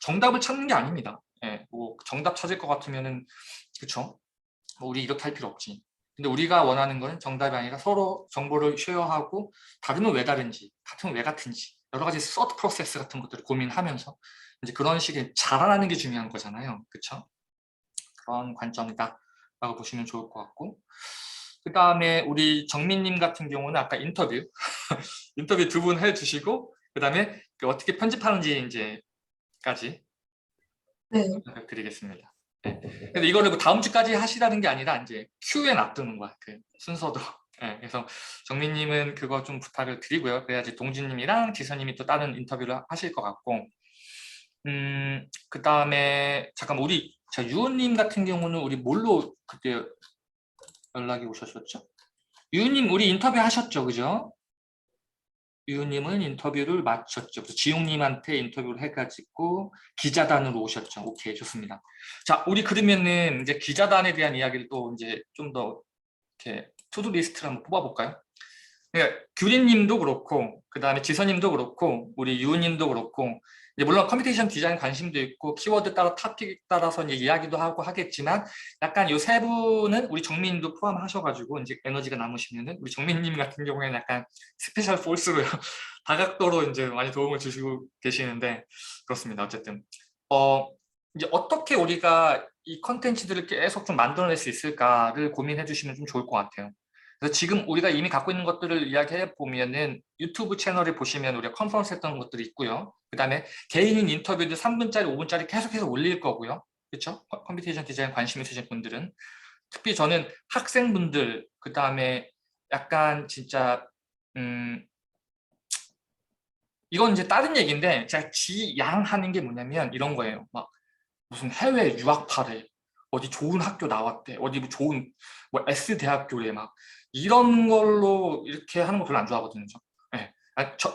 정답을 찾는 게 아닙니다. 뭐 정답 찾을 것 같으면은 그쵸? 뭐 우리 이렇게 할 필요 없지. 근데 우리가 원하는 거는 정답이 아니라 서로 정보를 쉐어하고, 다르면 왜 다른지, 같으면 왜 같은지, 여러 가지 서트 프로세스 같은 것들을 고민하면서 이제 그런 식의 자라나는 게 중요한 거잖아요. 그쵸? 그런 관점이다 라고 보시면 좋을 것 같고, 그 다음에 우리 정민님 같은 경우는 아까 인터뷰 인터뷰 2분 해주시고, 그 다음에 어떻게 편집하는지 이제까지 네. 드리겠습니다. 네. 근데 이거를 뭐 다음 주까지 하시라는 게 아니라 이제 큐에 놔두는 거야, 그 순서도. 네. 그래서 정민님은 그거 좀 부탁을 드리고요. 그래야지 동진님이랑 지선님이 또 다른 인터뷰를 하실 것 같고, 그 다음에 잠깐 유호님 같은 경우는 우리 뭘로 그때 연락이 오셨었죠? 유호님 우리 인터뷰 하셨죠, 그죠? 유우님은 인터뷰를 마쳤죠. 그래서 지용님한테 인터뷰를 해가지고 기자단으로 오셨죠. 오케이, 좋습니다. 자, 우리 그러면은 이제 기자단에 대한 이야기를 또 이제 좀 더 이렇게 투두 리스트를 한번 뽑아볼까요? 그러니까 규리님도 그렇고, 그 다음에 지선님도 그렇고, 우리 유우님도 그렇고, 이제 물론 컴퓨테이션 디자인 관심도 있고, 키워드 따라 토픽 따라서 이제 이야기도 하고 하겠지만, 약간 요 세 분은 우리 정민님도 포함하셔가지고 이제 에너지가 남으시면은 우리 정민님 같은 경우에는 약간 스페셜 포스로 다각도로 이제 많이 도움을 주시고 계시는데, 그렇습니다. 어쨌든 이제 어떻게 우리가 이 컨텐츠들을 계속 좀 만들어낼 수 있을까를 고민해 주시면 좀 좋을 것 같아요. 그래서 지금 우리가 이미 갖고 있는 것들을 이야기해 보면은 유튜브 채널을 보시면 우리가 컨퍼런스 했던 것들이 있고요. 그 다음에 개인인 인터뷰도 3분짜리, 5분짜리 계속해서 올릴 거고요. 그렇죠? 컴퓨테이션 디자인 관심 있으신 분들은. 특히 저는 학생분들, 그 다음에 약간 진짜 이건 이제 다른 얘기인데, 제가 지양하는 게 뭐냐면 이런 거예요. 막 무슨 해외 유학파래, 어디 좋은 학교 나왔대, 어디 뭐 좋은 뭐 S 대학교래, 막 이런 걸로 이렇게 하는 거 별로 안 좋아하거든요. 네.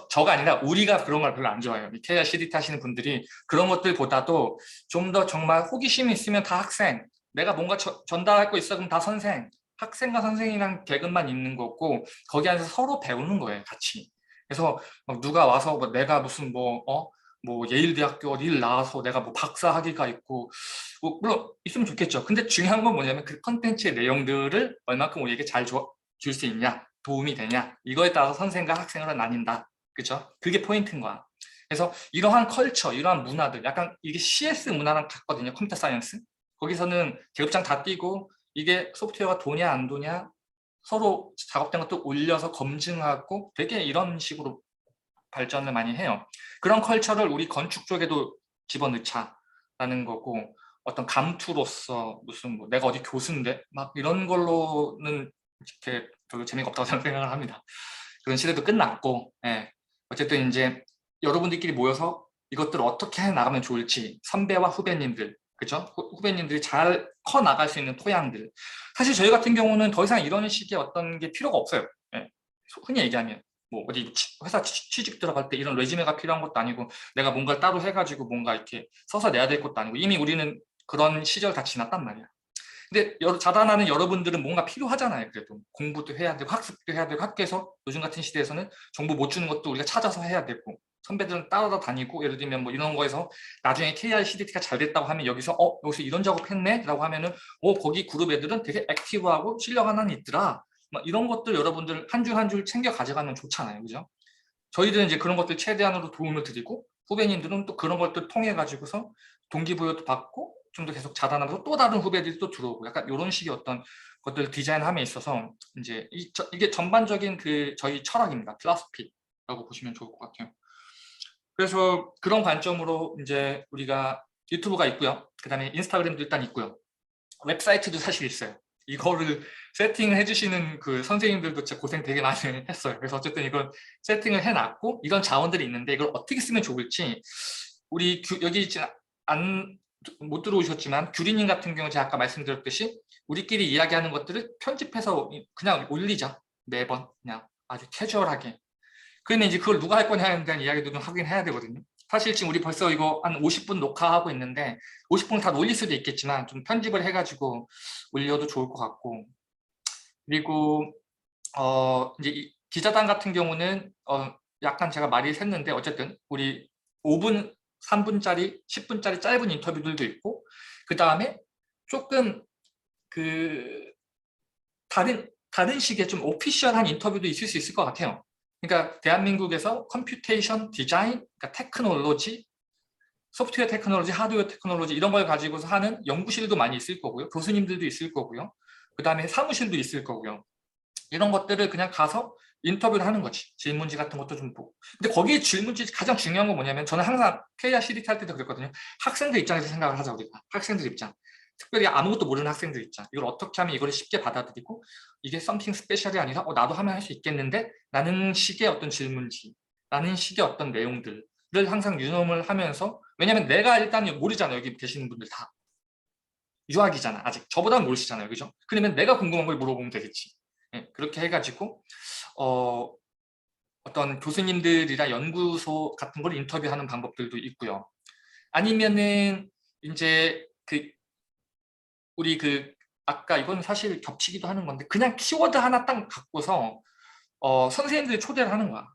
저가 아니라 우리가 그런 걸 별로 안 좋아해요. 케이아 CDT 하시는 분들이 그런 것들보다도 좀 더 정말 호기심이 있으면 다 학생, 내가 뭔가 전달할 거 있어 그럼 다 선생, 학생과 선생이랑 계급만 있는 거고, 거기 안에서 서로 배우는 거예요, 같이. 그래서 막 누가 와서 뭐 내가 무슨 뭐 예일대학교 어디를 나와서 내가 뭐 박사 학위가 있고, 뭐 물론 있으면 좋겠죠. 근데 중요한 건 뭐냐면 그 컨텐츠의 내용들을 얼마큼 우리에게 잘 줄 수 있냐, 도움이 되냐, 이거에 따라서 선생과 학생으로 나뉜다. 그죠? 그게 포인트인 거야. 그래서 이러한 컬처, 이러한 문화들, 약간 이게 CS 문화랑 같거든요. 컴퓨터 사이언스. 거기서는 계급장 다 띄고 이게 소프트웨어가 도냐 안 도냐 서로 작업된 것도 올려서 검증하고 되게 이런 식으로 발전을 많이 해요. 그런 컬처를 우리 건축 쪽에도 집어넣자라는 거고, 어떤 감투로서 무슨 뭐 내가 어디 교수인데 막 이런 걸로는 이렇게 별로 재미가 없다고 생각을 합니다. 그런 시대도 끝났고, 어쨌든 이제 여러분들끼리 모여서 이것들을 어떻게 해 나가면 좋을지 선배와 후배님들, 그죠? 후배님들이 잘 커 나갈 수 있는 토양들. 사실 저희 같은 경우는 더 이상 이런 식의 어떤 게 필요가 없어요. 예. 흔히 얘기하면 뭐 어디 회사 취직 들어갈 때 이런 레지메가 필요한 것도 아니고 내가 뭔가를 따로 해가지고 뭔가 이렇게 써서 내야 될 것도 아니고 이미 우리는 그런 시절 다 지났단 말이야. 근데 자라나는 여러분들은 뭔가 필요하잖아요. 그래도 공부도 해야 되고 학습도 해야 되고 학교에서 요즘 같은 시대에서는 정보 못 주는 것도 우리가 찾아서 해야 되고 선배들은 따라다니고 예를 들면 뭐 이런 거에서 나중에 KR CDT가 잘 됐다고 하면 여기서 여기서 이런 작업했네 라고 하면은 거기 그룹 애들은 되게 액티브하고 실력 하나는 있더라. 막 이런 것들 여러분들 한 줄 한 줄 챙겨 가져가면 좋잖아요. 그죠? 저희들은 이제 그런 것들 최대한으로 도움을 드리고 후배님들은 또 그런 것들 통해 가지고서 동기부여도 받고 좀 더 계속 자라나면서 또 다른 후배들이 또 들어오고 약간 이런 식의 어떤 것들 디자인함에 있어서 이제 이게 전반적인 그 저희 철학입니다. 필라소피라고 보시면 좋을 것 같아요. 그래서 그런 관점으로 이제 우리가 유튜브가 있고요. 그다음에 인스타그램도 일단 있고요. 웹사이트도 사실 있어요. 이거를 세팅을 해주시는 그 선생님들도 진짜 고생 되게 많이 했어요. 그래서 어쨌든 이걸 세팅을 해놨고 이런 자원들이 있는데 이걸 어떻게 쓰면 좋을지 우리 여기 못 들어오셨지만 규리님 같은 경우 제가 아까 말씀드렸듯이 우리끼리 이야기하는 것들을 편집해서 그냥 올리자. 매번 그냥 아주 캐주얼하게. 그런데 이제 그걸 누가 할 거냐에 대한 이야기도 좀 하긴 해야 되거든요. 사실 지금 우리 벌써 이거 한 50분 녹화하고 있는데 50분 다 올릴 수도 있겠지만 좀 편집을 해가지고 올려도 좋을 것 같고 그리고 이제 이 기자단 같은 경우는 약간 제가 말이 샜는데 어쨌든 우리 5분, 3분짜리, 10분짜리 짧은 인터뷰들도 있고 그 다음에 조금 그 다른 식의 좀 오피셜한 인터뷰도 있을 수 있을 것 같아요. 그러니까 대한민국에서 컴퓨테이션 디자인, 그러니까 테크놀로지, 소프트웨어 테크놀로지, 하드웨어 테크놀로지 이런 걸 가지고서 하는 연구실도 많이 있을 거고요. 교수님들도 있을 거고요. 그 다음에 사무실도 있을 거고요. 이런 것들을 그냥 가서 인터뷰를 하는 거지. 질문지 같은 것도 좀 보고. 근데 거기에 질문지 가장 중요한 건 뭐냐면 저는 항상 KR CDT 할 때도 그랬거든요. 학생들 입장에서 생각을 하자 우리가. 학생들 입장. 특별히 아무것도 모르는 학생들 입장. 이걸 어떻게 하면 이걸 쉽게 받아들이고 이게 something special이 아니라 나도 하면 할 수 있겠는데 라는 식의 어떤 질문지, 라는 식의 어떤 내용들을 항상 유념을 하면서 왜냐면 내가 일단 모르잖아요. 여기 계시는 분들 다. 유학이잖아. 아직. 저보다는 모르시잖아요. 그죠? 그러면 내가 궁금한 걸 물어보면 되겠지. 예, 그렇게 해가지고 어떤 교수님들이나 연구소 같은 걸 인터뷰하는 방법들도 있고요. 아니면은 이제 우리 아까 이건 사실 겹치기도 하는 건데 그냥 키워드 하나 딱 갖고서 선생님들이 초대를 하는 거야.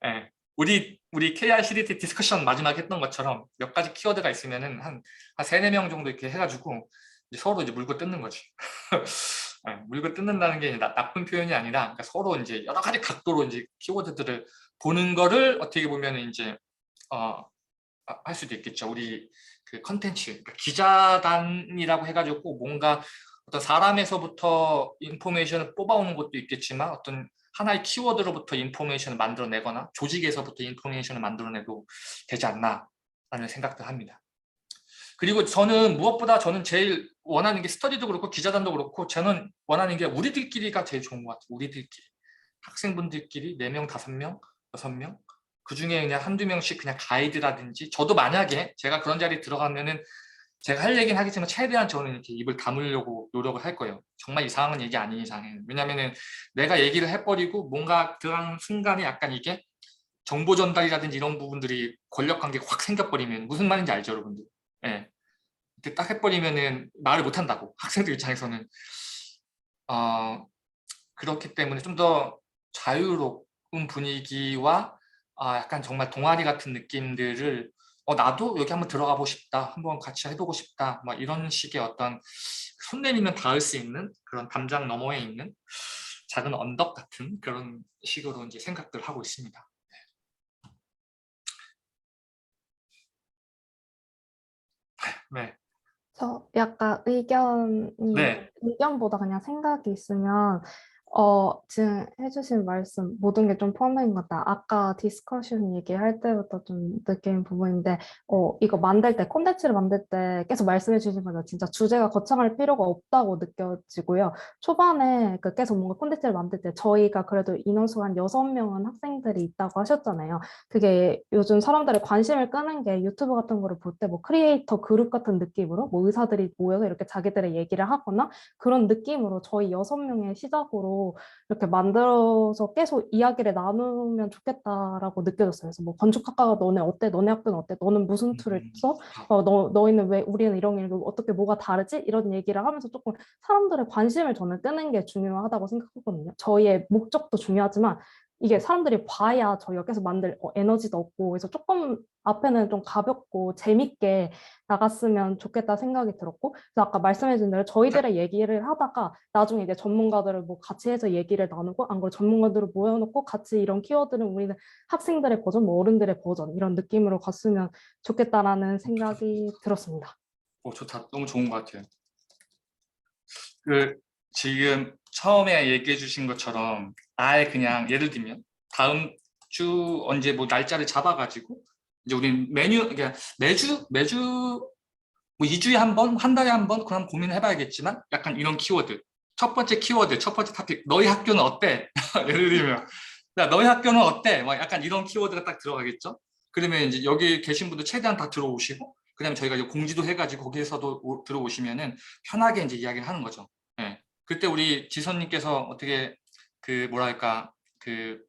예, 우리 KR CDT 디스커션 마지막에 했던 것처럼 몇 가지 키워드가 있으면은 한 3, 4명 정도 이렇게 해가지고 이제 서로 이제 물고 뜯는 거지. 예, 물고 뜯는다는 게 나쁜 표현이 아니라 그러니까 서로 이제 여러 가지 각도로 이제 키워드들을 보는 거를 어떻게 보면 이제 할 수도 있겠죠. 우리 그 컨텐츠, 그러니까 기자단이라고 해가지고 뭔가 어떤 사람에서부터 인포메이션을 뽑아오는 것도 있겠지만 어떤 하나의 키워드로부터 인포메이션을 만들어내거나 조직에서부터 인포메이션을 만들어내도 되지 않나 라는 생각도 합니다. 그리고 무엇보다 저는 제일 원하는 게 스터디도 그렇고 기자단도 그렇고 저는 원하는 게 우리들끼리가 제일 좋은 것 같아요. 우리들끼리. 학생분들끼리 4명, 5명, 6명 그중에 그냥 한두 명씩 그냥 가이드라든지 저도 만약에 제가 그런 자리에 들어가면은 제가 할 얘기는 하겠지만 최대한 저는 이렇게 입을 다물려고 노력을 할 거예요. 정말 이상한 얘기 아닌 이상은. 왜냐면은 내가 얘기를 해버리고 뭔가 들어가는 순간에 약간 이게 정보 전달이라든지 이런 부분들이 권력 관계가 확 생겨버리면 무슨 말인지 알죠, 여러분들? 예. 이렇게 딱 해버리면은 말을 못 한다고. 학생들 입장에서는. 그렇기 때문에 좀 더 자유로운 분위기와 약간 정말 동아리 같은 느낌들을 나도 여기 한번 들어가 보고 싶다. 한번 같이 해보고 싶다. 막 이런 식의 어떤 손 내밀면 닿을 수 있는 그런 담장 너머에 있는 작은 언덕 같은 그런 식으로 이제 생각들을 하고 있습니다. 네. 저 약간 네. 의견보다 그냥 생각이 있으면 지금 해주신 말씀 모든 게 좀 포함된 것 같다. 아까 디스커션 얘기할 때부터 좀 느낀 부분인데, 이거 만들 때, 콘텐츠를 만들 때 계속 말씀해 주신 거죠. 진짜 주제가 거창할 필요가 없다고 느껴지고요. 초반에 그 계속 뭔가 콘텐츠를 만들 때 저희가 그래도 인원수가 한 6명은 학생들이 있다고 하셨잖아요. 그게 요즘 사람들의 관심을 끄는 게 유튜브 같은 거를 볼 때 뭐 크리에이터 그룹 같은 느낌으로 뭐 의사들이 모여서 이렇게 자기들의 얘기를 하거나 그런 느낌으로 저희 6명의 시작으로 이렇게 만들어서 계속 이야기를 나누면 좋겠다라고 느껴졌어요. 그래서 뭐 건축학과가 너네 어때? 너네 학교는 어때? 너는 무슨 툴을 써? 너희는 왜 우리는 이런 게 어떻게 뭐가 다르지? 이런 얘기를 하면서 조금 사람들의 관심을 저는 끄는 게 중요하다고 생각하거든요. 저희의 목적도 중요하지만 이게 사람들이 봐야 저희가 계속 만들 에너지도 없고 그래서 조금 앞에는 좀 가볍고 재밌게 나갔으면 좋겠다 생각이 들었고 그래서 아까 말씀해준 대로 저희들의 얘기를 하다가 나중에 이제 전문가들을 뭐 같이 해서 얘기를 나누고 안 그래도 전문가들을 모여놓고 같이 이런 키워드는 우리는 학생들의 버전, 뭐 어른들의 버전 이런 느낌으로 갔으면 좋겠다라는 생각이 들었습니다. 좋다. 너무 좋은 것 같아요. 그 지금 처음에 얘기해 주신 것처럼 아예 그냥 예를 들면 다음 주 언제 뭐 날짜를 잡아가지고 이제 우리 그러니까 매주 뭐 2주에 한 번, 한 달에 한 번 그럼 고민을 해봐야겠지만 약간 이런 키워드 첫 번째 키워드, 첫 번째 토픽 너희 학교는 어때? 예를 들면 야, 너희 학교는 어때? 막 약간 이런 키워드가 딱 들어가겠죠? 그러면 이제 여기 계신 분들 최대한 다 들어오시고 그다음에 저희가 이제 공지도 해가지고 거기에서도 들어오시면은 편하게 이제 이야기를 하는 거죠. 예. 그때 우리 지선님께서 어떻게 그 뭐랄까 그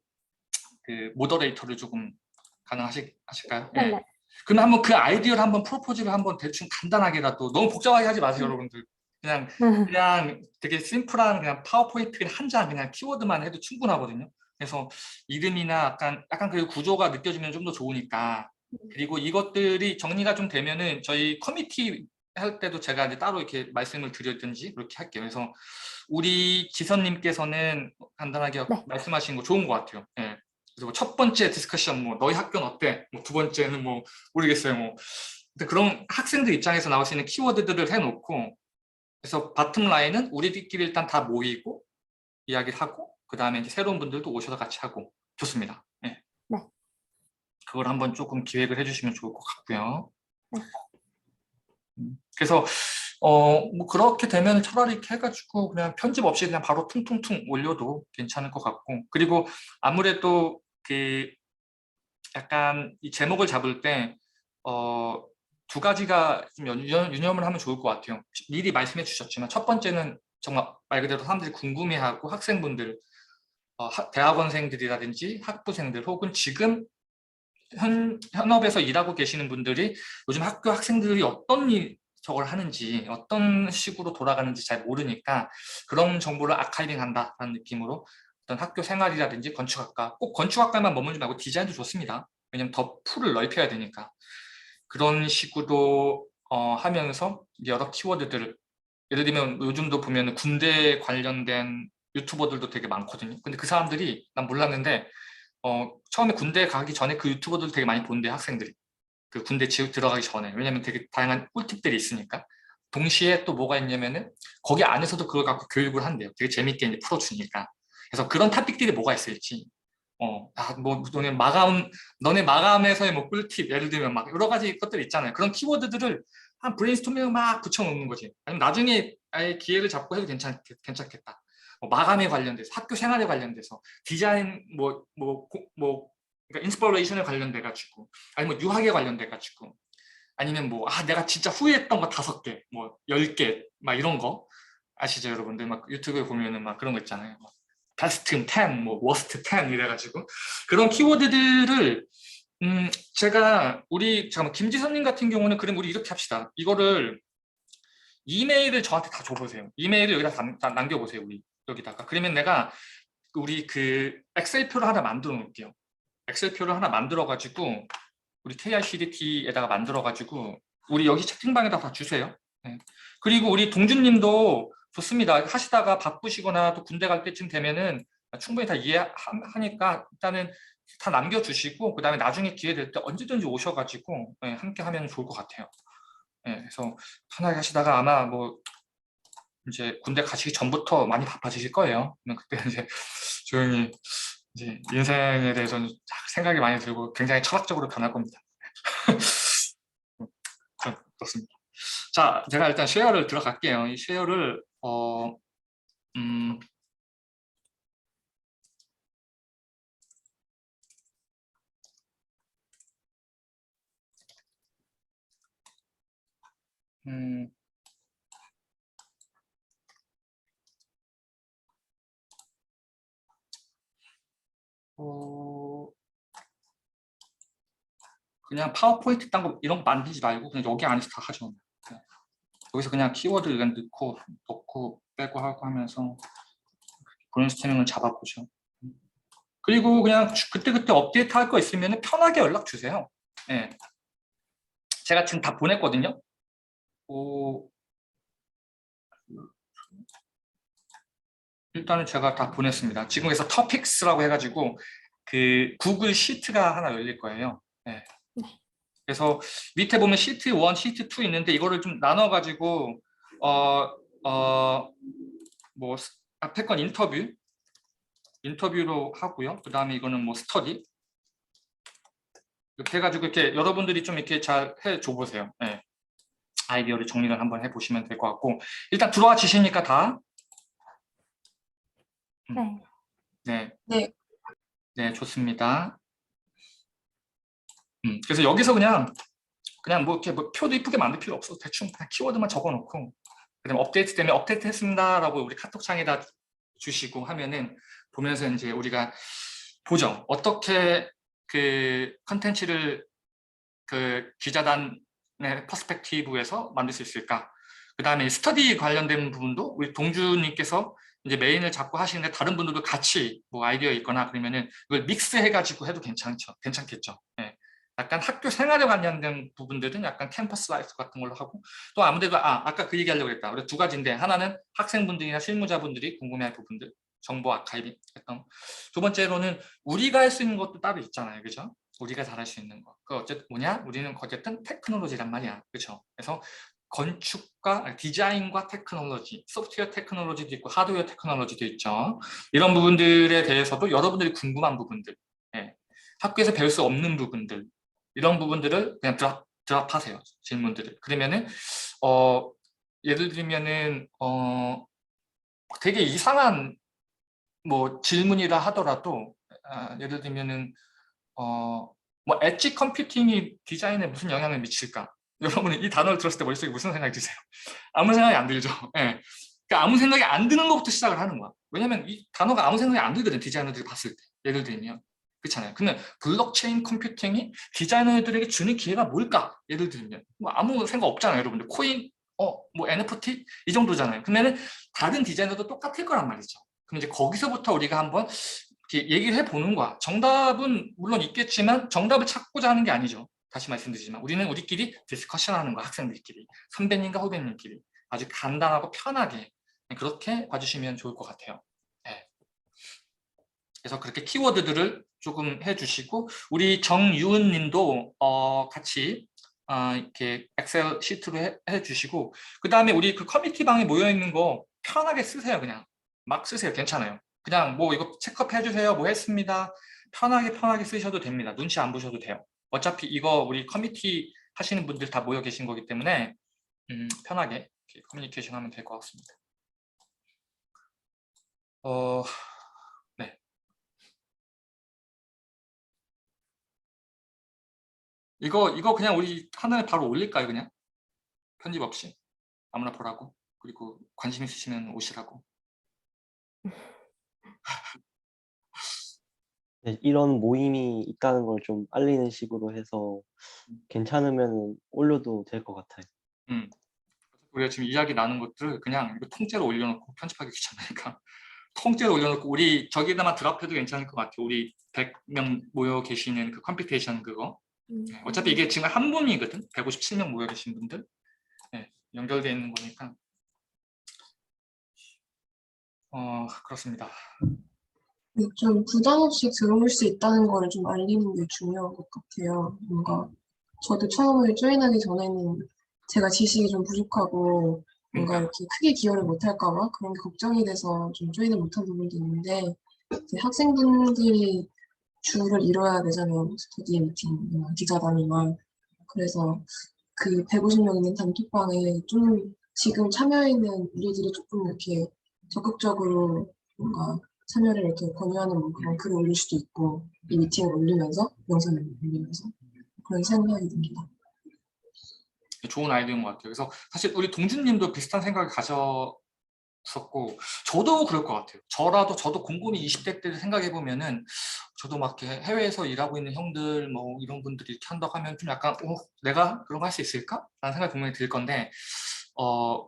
모더레이터를 조금 가능하실까요? 예. 네네. 그럼 한번 그 아이디어를 한번 프로포즈를 한번 대충 간단하게라도 너무 복잡하게 하지 마세요, 여러분들. 그냥 되게 심플한 그냥 파워포인트 그냥 한 장 그냥 키워드만 해도 충분하거든요. 그래서 이름이나 약간 그 구조가 느껴지면 좀 더 좋으니까. 그리고 이것들이 정리가 좀 되면은 저희 커뮤니티 할 때도 제가 이제 따로 이렇게 말씀을 드렸든지 그렇게 할게요. 그래서 우리 지선님께서는 간단하게 네. 말씀하신 거 좋은 것 같아요. 예. 그래서 뭐첫 번째 디스커션 뭐 너희 학교는 어때? 뭐 두 번째는 뭐 모르겠어요. 뭐 근데 그런 학생들 입장에서 나올 수 있는 키워드들을 해놓고 그래서 바텀 라인은 우리들끼리 일단 다 모이고 이야기를 하고 그 다음에 이제 새로운 분들도 오셔서 같이 하고 좋습니다. 네. 네. 그걸 한번 조금 기획을 해주시면 좋을 것 같고요. 네. 그래서 뭐 그렇게 되면 차라리 이렇게 해가지고 그냥 편집 없이 그냥 바로 퉁퉁퉁 올려도 괜찮을 것 같고 그리고 아무래도 그 약간 이 제목을 잡을 때 두 가지가 좀 유념을 하면 좋을 것 같아요. 미리 말씀해 주셨지만 첫 번째는 정말 말 그대로 사람들이 궁금해하고 학생분들, 대학원생들이라든지 학부생들 혹은 지금 현업에서 일하고 계시는 분들이 요즘 학교 학생들이 어떤 저걸 하는지 어떤 식으로 돌아가는지 잘 모르니까 그런 정보를 아카이빙 한다라는 느낌으로 어떤 학교 생활이라든지 건축학과 꼭 건축학과만 머물지 말고 디자인도 좋습니다. 왜냐면 더 풀을 넓혀야 되니까 그런 식으로 하면서 여러 키워드들을 예를 들면 요즘도 보면 군대 관련된 유튜버들도 되게 많거든요. 근데 그 사람들이 난 몰랐는데 처음에 군대 가기 전에 그 유튜버들 되게 많이 본대 학생들이 그 군대 들어가기 전에 왜냐면 되게 다양한 꿀팁들이 있으니까 동시에 또 뭐가 있냐면은 거기 안에서도 그걸 갖고 교육을 한대요. 되게 재밌게 이제 풀어주니까 그래서 그런 토픽들이 뭐가 있을지 뭐 너네 마감에서의 뭐 꿀팁 예를 들면 막 여러 가지 것들 있잖아요. 그런 키워드들을 한 브레인스토밍을 막 붙여놓는 거지. 아니면 나중에 아예 기회를 잡고 해도 괜찮겠다. 뭐 마감에 관련돼서 학교 생활에 관련돼서 디자인 그러니까 인스퍼레이션에 관련돼 가지고 아니면 유학에 관련돼 가지고 아니면 뭐 내가 진짜 후회했던 거 5개 뭐 10개 막 이런 거 아시죠 여러분들 막 유튜브에 보면은 막 그런 거 있잖아요. 베스트 10, 뭐 워스트 10 이래가지고 그런 키워드들을 제가 잠깐만 김지선님 같은 경우는 그럼 우리 이렇게 합시다. 이거를 이메일을 저한테 다 줘보세요. 이메일을 여기다 다 남겨보세요. 우리 여기다가 그러면 내가 우리 그 엑셀표를 하나 만들어 놓을게요. 엑셀표를 하나 만들어 가지고 우리 KICDT에다가 만들어 가지고 우리 여기 채팅방에다 다 주세요. 네. 그리고 우리 동준님도 좋습니다. 하시다가 바쁘시거나 또 군대 갈 때쯤 되면은 충분히 다 이해하니까 일단은 다 남겨주시고 그 다음에 나중에 기회 될 때 언제든지 오셔가지고 함께 하면 좋을 것 같아요. 그래서 편하게 하시다가 아마 뭐 이제 군대 가시기 전부터 많이 바빠지실 거예요. 그때 이제 조용히 이제 인생에 대해서는 생각이 많이 들고 굉장히 철학적으로 변할 겁니다. 그렇습니다. 자, 제가 일단 쉐어를 들어갈게요. 이 쉐어를 음, 음, 그냥 파워포인트 딴 거 이런 거 만들지 말고 그냥 여기 안에서 다 하죠. 여기서 그냥 키워드 그냥 넣고 빼고 하고 하면서 브레인스토밍을 잡아보죠. 그리고 그냥 그때그때 업데이트 할 거 있으면 편하게 연락 주세요. 네. 제가 지금 다 보냈거든요. 일단은 제가 다 보냈습니다. 지금에서 토픽스라고 해가지고 그 구글 시트가 하나 열릴 거예요. 네. 그래서 밑에 보면 시트 1, 시트 2 있는데 이거를 좀 나눠가지고 뭐 앞에 건 인터뷰로 하고요. 그 다음에 이거는 뭐 스터디 이렇게 해가지고 이렇게 여러분들이 좀 이렇게 잘 해줘 보세요. 네. 아이디어를 정리를 한번 해보시면 될 것 같고 일단 들어와 주시니까 다. 네. 네. 네. 네, 좋습니다. 그래서 여기서 그냥 뭐 이렇게 뭐 표도 이쁘게 만들 필요 없어. 대충 그냥 키워드만 적어놓고 그다음에 업데이트 되면 업데이트 했습니다라고 우리 카톡창에다 주시고 하면은 보면서 이제 우리가 보죠. 어떻게 그 컨텐츠를 그 기자단의 퍼스펙티브에서 만들 수 있을까? 그 다음에 스터디 관련된 부분도 우리 동주님께서 이제 메인을 잡고 하시는데 다른 분들도 같이 뭐 아이디어 있거나 그러면은 이걸 믹스해가지고 해도 괜찮겠죠. 네. 약간 학교 생활에 관련된 부분들은 약간 캠퍼스 라이프 같은 걸로 하고 또 아무래도 아까 그 얘기하려고 했다. 우리 두 가지인데 하나는 학생분들이나 실무자분들이 궁금해할 부분들 정보 아카이빙 했던 두 번째로는 우리가 할 수 있는 것도 따로 있잖아요. 그죠? 우리가 잘할 수 있는 거. 그 어쨌든 뭐냐? 우리는 어쨌든 테크놀로지란 말이야. 그렇죠? 그래서 건축과 디자인과 테크놀로지, 소프트웨어 테크놀로지도 있고 하드웨어 테크놀로지도 있죠. 이런 부분들에 대해서도 여러분들이 궁금한 부분들, 예. 학교에서 배울 수 없는 부분들, 이런 부분들을 그냥 드랍하세요. 질문들을. 그러면은 예를 들면은 되게 이상한 뭐 질문이라 하더라도 예를 들면은 뭐 엣지 컴퓨팅이 디자인에 무슨 영향을 미칠까? 여러분은 이 단어를 들었을 때 머릿속에 무슨 생각이 드세요? 아무 생각이 안 들죠. 예. 그러니까 아무 생각이 안 드는 것부터 시작을 하는 거야. 왜냐면 이 단어가 아무 생각이 안 들거든. 디자이너들이 봤을 때. 예를 들면. 그렇잖아요. 근데 블록체인 컴퓨팅이 디자이너들에게 주는 기회가 뭘까? 예를 들면 뭐 아무 생각 없잖아요. 여러분들. 코인, 뭐 NFT? 이 정도잖아요. 그러면 다른 디자이너도 똑같을 거란 말이죠. 그럼 이제 거기서부터 우리가 한번 이렇게 얘기를 해보는 거야. 정답은 물론 있겠지만 정답을 찾고자 하는 게 아니죠. 다시 말씀드리지만 우리는 우리끼리 디스커션하는 거야. 학생들끼리. 선배님과 후배님끼리. 아주 간단하고 편하게 그렇게 봐주시면 좋을 것 같아요. 네. 그래서 그렇게 키워드들을 조금 해주시고 우리 정유은 님도 같이 이렇게 엑셀 시트로 해주시고 그 다음에 우리 그 커뮤니티 방에 모여있는 거 편하게 쓰세요. 그냥 막 쓰세요. 괜찮아요. 그냥 뭐 이거 체크업 해주세요. 뭐 했습니다. 편하게 쓰셔도 됩니다. 눈치 안 보셔도 돼요. 어차피 이거 우리 커뮤니티 하시는 분들 다 모여 계신 거기 때문에 편하게 커뮤니케이션 하면 될 것 같습니다. 네. 이거 그냥 우리 하나에 바로 올릴까요? 그냥 편집 없이 아무나 보라고 그리고 관심 있으시면 오시라고. 네, 이런 모임이 있다는 걸 좀 알리는 식으로 해서 괜찮으면 올려도 될 것 같아요. 우리가 지금 이야기 나눈 것들 그냥 이거 통째로 올려놓고 편집하기 귀찮으니까 통째로 올려놓고 우리 저기다만 드랍해도 괜찮을 것 같아요. 우리 100명 모여 계시는 그 컴퓨테이션 그거. 어차피 이게 지금 한 분이거든. 157명 모여 계신 분들. 네, 연결되어 있는 거니까. 그렇습니다. 좀 부담 없이 들어올 수 있다는 거를 좀 알리는 게 중요한 것 같아요. 뭔가 저도 처음에 조인하기 전에는 제가 지식이 좀 부족하고 뭔가 이렇게 크게 기여를 못할까 봐 그런 게 걱정이 돼서 좀 조인을 못한 부분도 있는데 이제 학생분들이 주를 이뤄야 되잖아요. 스터디 미팅이나 기자단이나. 그래서 그 150명 있는 단톡방에 좀 지금 참여해 있는 우리들이 조금 이렇게 적극적으로 뭔가 참여를 이렇게 권유하는 뭐 그런 글을 올릴 수도 있고 이 미팅을 올리면서 영상을 올리면서 그런 생각이 듭니다. 좋은 아이디어인 것 같아요. 그래서 사실 우리 동준님도 비슷한 생각을 가졌었고 저도 그럴 것 같아요. 저도 곰곰이 20대 때 생각해 보면은 저도 막 이렇게 해외에서 일하고 있는 형들 뭐 이런 분들이 이렇게 한다고 하면 좀 약간 내가 그런 거 할 수 있을까? 라는 생각이 분명히 들 건데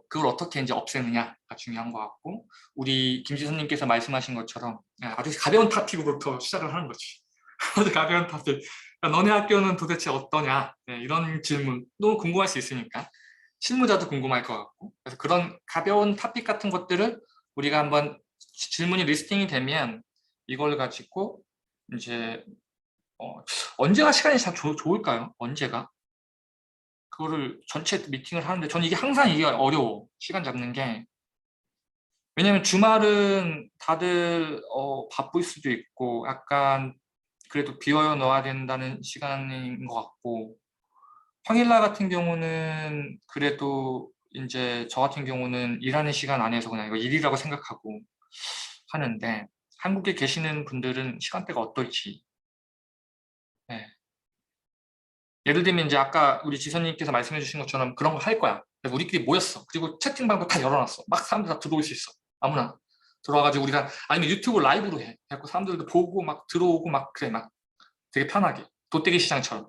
그걸 어떻게 이제 없애느냐가 중요한 것 같고 우리 김지선님께서 말씀하신 것처럼 아주 가벼운 토픽으로부터 시작을 하는 거지. 아주 가벼운 토픽. 너네 학교는 도대체 어떠냐? 네, 이런 질문도 궁금할 수 있으니까 실무자도 궁금할 것 같고 그래서 그런 가벼운 토픽 같은 것들을 우리가 한번 질문이 리스팅이 되면 이걸 가지고 이제 언제가 시간이 참 좋을까요? 언제가? 그거를 전체 미팅을 하는데 저는 이게 항상 이게 어려워. 시간 잡는 게. 왜냐면 주말은 다들 바쁠 수도 있고 약간 그래도 비워 넣어야 된다는 시간인 것 같고 평일날 같은 경우는 그래도 이제 저 같은 경우는 일하는 시간 안에서 그냥 이거 일이라고 생각하고 하는데 한국에 계시는 분들은 시간대가 어떨지 네. 예를 들면 이제 아까 우리 지선님께서 말씀해 주신 것처럼 그런 거 할 거야. 그래서 우리끼리 모였어. 그리고 채팅방도 다 열어놨어. 막 사람들 다 들어올 수 있어. 아무나. 들어와가지고 우리가 아니면 유튜브 라이브로 해. 그래갖고 사람들도 보고 막 들어오고 막 그래 막 되게 편하게. 돗대기 시장처럼.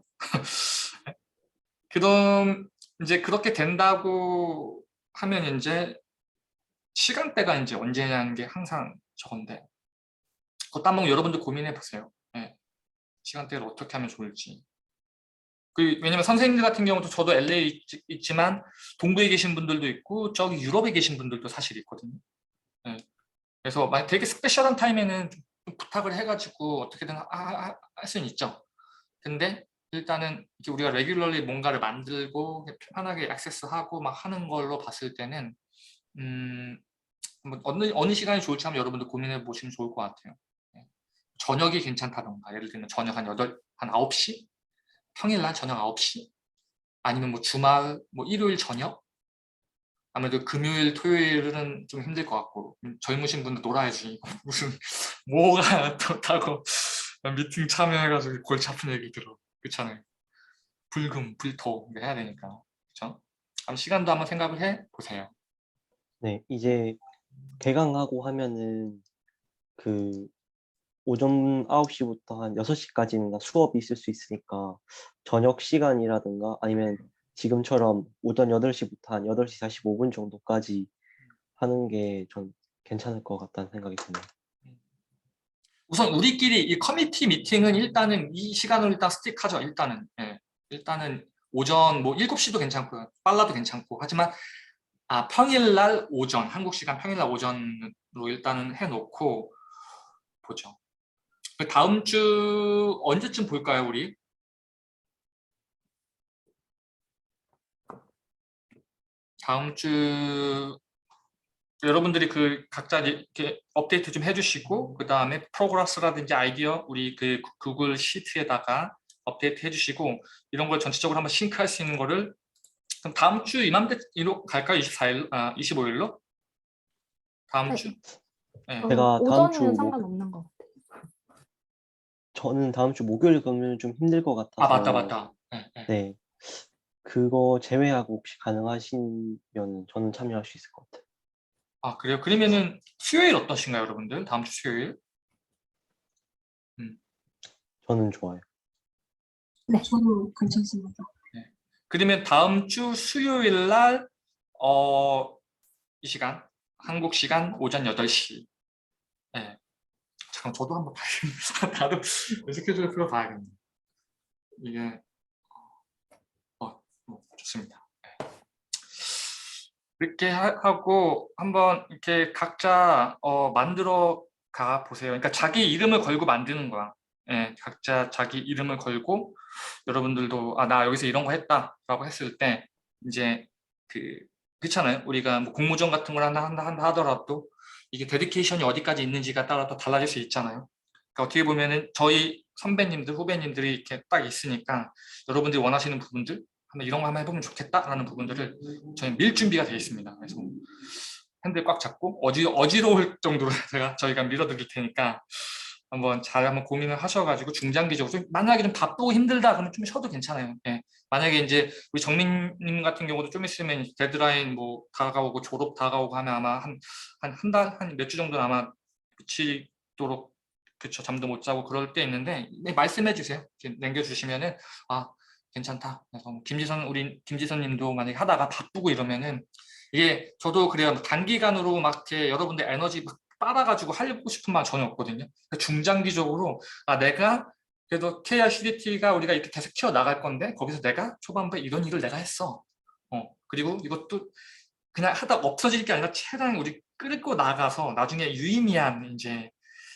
그럼 이제 그렇게 된다고 하면 이제 시간대가 이제 언제냐는 게 항상 저건데 그것도 한번 여러분들 고민해 보세요. 네. 시간대를 어떻게 하면 좋을지. 왜냐면 선생님들 같은 경우도 저도 LA 있지만 동부에 계신 분들도 있고 저기 유럽에 계신 분들도 사실 있거든요. 네. 그래서 만약 되게 스페셜한 타임에는 좀 부탁을 해가지고 어떻게든 할 수는 있죠. 근데 일단은 이렇게 우리가 레귤러리 뭔가를 만들고 편하게 액세스하고 막 하는 걸로 봤을 때는 한번 어느 시간이 좋을지 한번 여러분들 고민해 보시면 좋을 것 같아요. 네. 저녁이 괜찮다던가 예를 들면 저녁 한 9시? 평일날 저녁 9시? 아니면 뭐 주말, 뭐 일요일 저녁? 아무래도 금요일, 토요일은 좀 힘들 것 같고 젊으신 분들 놀아야지 무슨 뭐가 좋다고 미팅 참여해가지고 골치 아픈 얘기 들어 그렇잖아요. 불금, 불토 해야 되니까 그렇죠? 시간도 한번 생각을 해보세요. 네, 이제 개강하고 하면은 그 오전 9시부터 한 6시까지는 수업이 있을 수 있으니까 저녁 시간이라든가 아니면 지금처럼 오전 8시부터 한 8시 45분 정도까지 하는 게 전 괜찮을 것 같다는 생각이 드네요. 우선 우리끼리 이 커뮤니티 미팅은 일단은 이 시간으로 일단 스틱하죠. 일단은 일단은 오전 뭐 7시도 괜찮고요. 빨라도 괜찮고 하지만 평일날 오전 한국 시간 평일날 오전으로 일단은 해놓고 보죠. 그 다음 주 언제쯤 볼까요, 우리? 다음 주 여러분들이 그 각자 이렇게 업데이트 좀 해주시고 그 다음에 프로그레스라든지 아이디어 우리 그 구글 시트에다가 업데이트 해주시고 이런 걸 전체적으로 한번 싱크할 수 있는 거를 그럼 다음 주 이맘때로 갈까요? 25일로? 다음 네. 주? 네. 제가 다음 주 오전이면 상관없는 것 같아요. 저는 다음 주 목요일 그러면 좀 힘들 것 같아서 맞다. 네, 네. 네, 그거 제외하고 혹시 가능하시면 저는 참여할 수 있을 것 같아요. 그래요? 그러면은 수요일 어떠신가요, 여러분들? 다음 주 수요일? 저는 좋아요. 네. 저도 괜찮습니다. 네. 그러면 다음 주 수요일 날 이 시간 한국 시간 오전 8시. 네. 잠깐 저도 한번 봐야겠네. 나도 스케줄 풀어 봐야겠네. 이게 좋습니다. 네. 이렇게 하고 한번 이렇게 각자 만들어 가 보세요. 그러니까 자기 이름을 걸고 만드는 거야. 예, 각자 자기 이름을 걸고 여러분들도 나 여기서 이런 거 했다라고 했을 때 이제 그 그렇잖아요. 우리가 뭐 공모전 같은 걸 한다 하더라도 이게 데디케이션이 어디까지 있는지가 따라 또 달라질 수 있잖아요. 그러니까 어떻게 보면은 저희 선배님들, 후배님들이 이렇게 딱 있으니까 여러분들이 원하시는 부분들 한번 이런 거 한번 해보면 좋겠다라는 부분들을 저희 밀 준비가 되어 있습니다. 그래서 핸들 꽉 잡고 어지러울 정도로 저희가 밀어드릴 테니까 한번 고민을 하셔가지고 중장기적으로 만약에 좀 바쁘고 힘들다 그러면 좀 쉬어도 괜찮아요. 예. 만약에 이제 우리 정민님 같은 경우도 좀 있으면 데드라인 뭐 다가오고 졸업 다가오고 하면 아마 한 달, 한 몇 주 정도는 아마 미치도록 그쵸 잠도 못 자고 그럴 때 있는데 네, 말씀해 주세요. 남겨주시면은 아 괜찮다. 그래서 우리 김지선님도 만약에 하다가 바쁘고 이러면은 이게 저도 그래요. 단기간으로 막 이렇게 여러분들 에너지 막 빨아가지고 하고 싶은 마음 전혀 없거든요. 그러니까 중장기적으로 내가 그래도 KR CDT가 우리가 이렇게 계속 키워 나갈 건데 거기서 내가 초반부에 이런 일을 내가 했어. 그리고 이것도 그냥 하다 없어질 게 아니라 최대한 우리 끌고 나가서 나중에 유의미한 이제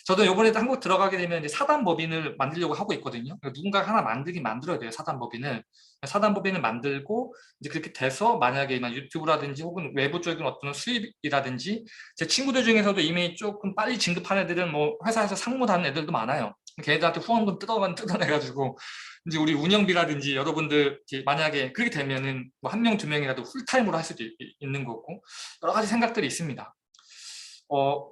저도 이번에도 한국 들어가게 되면 이제 사단법인을 만들려고 하고 있거든요. 그러니까 누군가 하나 만들어야 돼요. 사단법인을 만들고 이제 그렇게 돼서 만약에 유튜브라든지 혹은 외부 쪽인 어떤 수입이라든지 제 친구들 중에서도 이미 조금 빨리 진급한 애들은 뭐 회사에서 상무하는 애들도 많아요. 걔네들한테 후원금 뜯어내가지고 이제 우리 운영비라든지 여러분들 만약에 그렇게 되면은 뭐 한 명, 두 명이라도 풀타임으로 할 수도 있는 거고 여러 가지 생각들이 있습니다.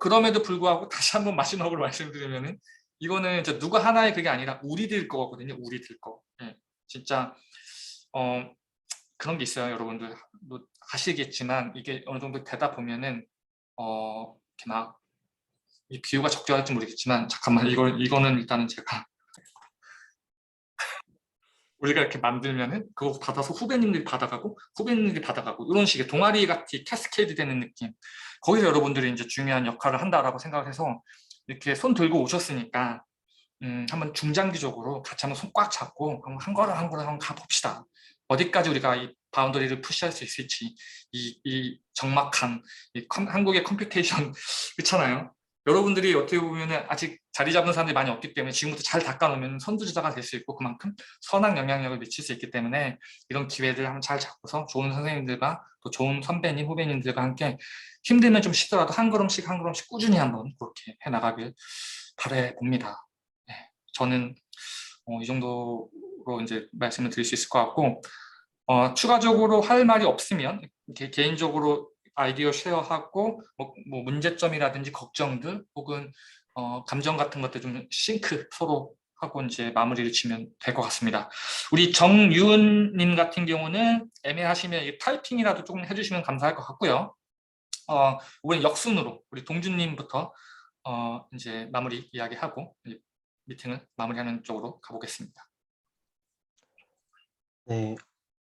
그럼에도 불구하고 다시 한번 마지막으로 말씀드리면은 이거는 누가 하나의 그게 아니라 우리들 거거든요. 우리들 거. 예, 진짜 그런 게 있어요. 여러분들 뭐 아시겠지만 이게 어느 정도 되다 보면은 이렇게 막 이 비유가 적절할지 모르겠지만 잠깐만 이거는 일단은 제가 우리가 이렇게 만들면은 그거 받아서 후배님들이 받아가고 이런 식의 동아리 같이 캐스케이드 되는 느낌. 거기서 여러분들이 이제 중요한 역할을 한다라고 생각을 해서 이렇게 손 들고 오셨으니까 한번 중장기적으로 같이 한번 손 꽉 잡고 한 걸음 한 걸음 한번 가봅시다. 어디까지 우리가 이 바운더리를 푸시할 수 있을지 이 적막한 한국의 컴퓨테이션 그렇잖아요. 여러분들이 어떻게 보면 아직 자리 잡는 사람들이 많이 없기 때문에 지금부터 잘 닦아놓으면 선두주자가 될 수 있고 그만큼 선한 영향력을 미칠 수 있기 때문에 이런 기회들 한번 잘 잡고서 좋은 선생님들과 또 좋은 선배님, 후배님들과 함께 힘들면 좀 쉬더라도 한 걸음씩 꾸준히 한번 그렇게 해나가길 바라봅니다. 네, 저는 이 정도로 이제 말씀을 드릴 수 있을 것 같고 추가적으로 할 말이 없으면 이렇게 개인적으로 아이디어 쉐어하고 뭐 문제점이라든지 걱정들 혹은 감정 같은 것들 좀 싱크 서로 하고 이제 마무리를 지면 될 것 같습니다. 우리 정유은님 같은 경우는 애매하시면 타이핑이라도 조금 해주시면 감사할 것 같고요. 이번엔 역순으로 우리 동준님부터 이제 마무리 이야기하고 미팅을 마무리하는 쪽으로 가보겠습니다. 네,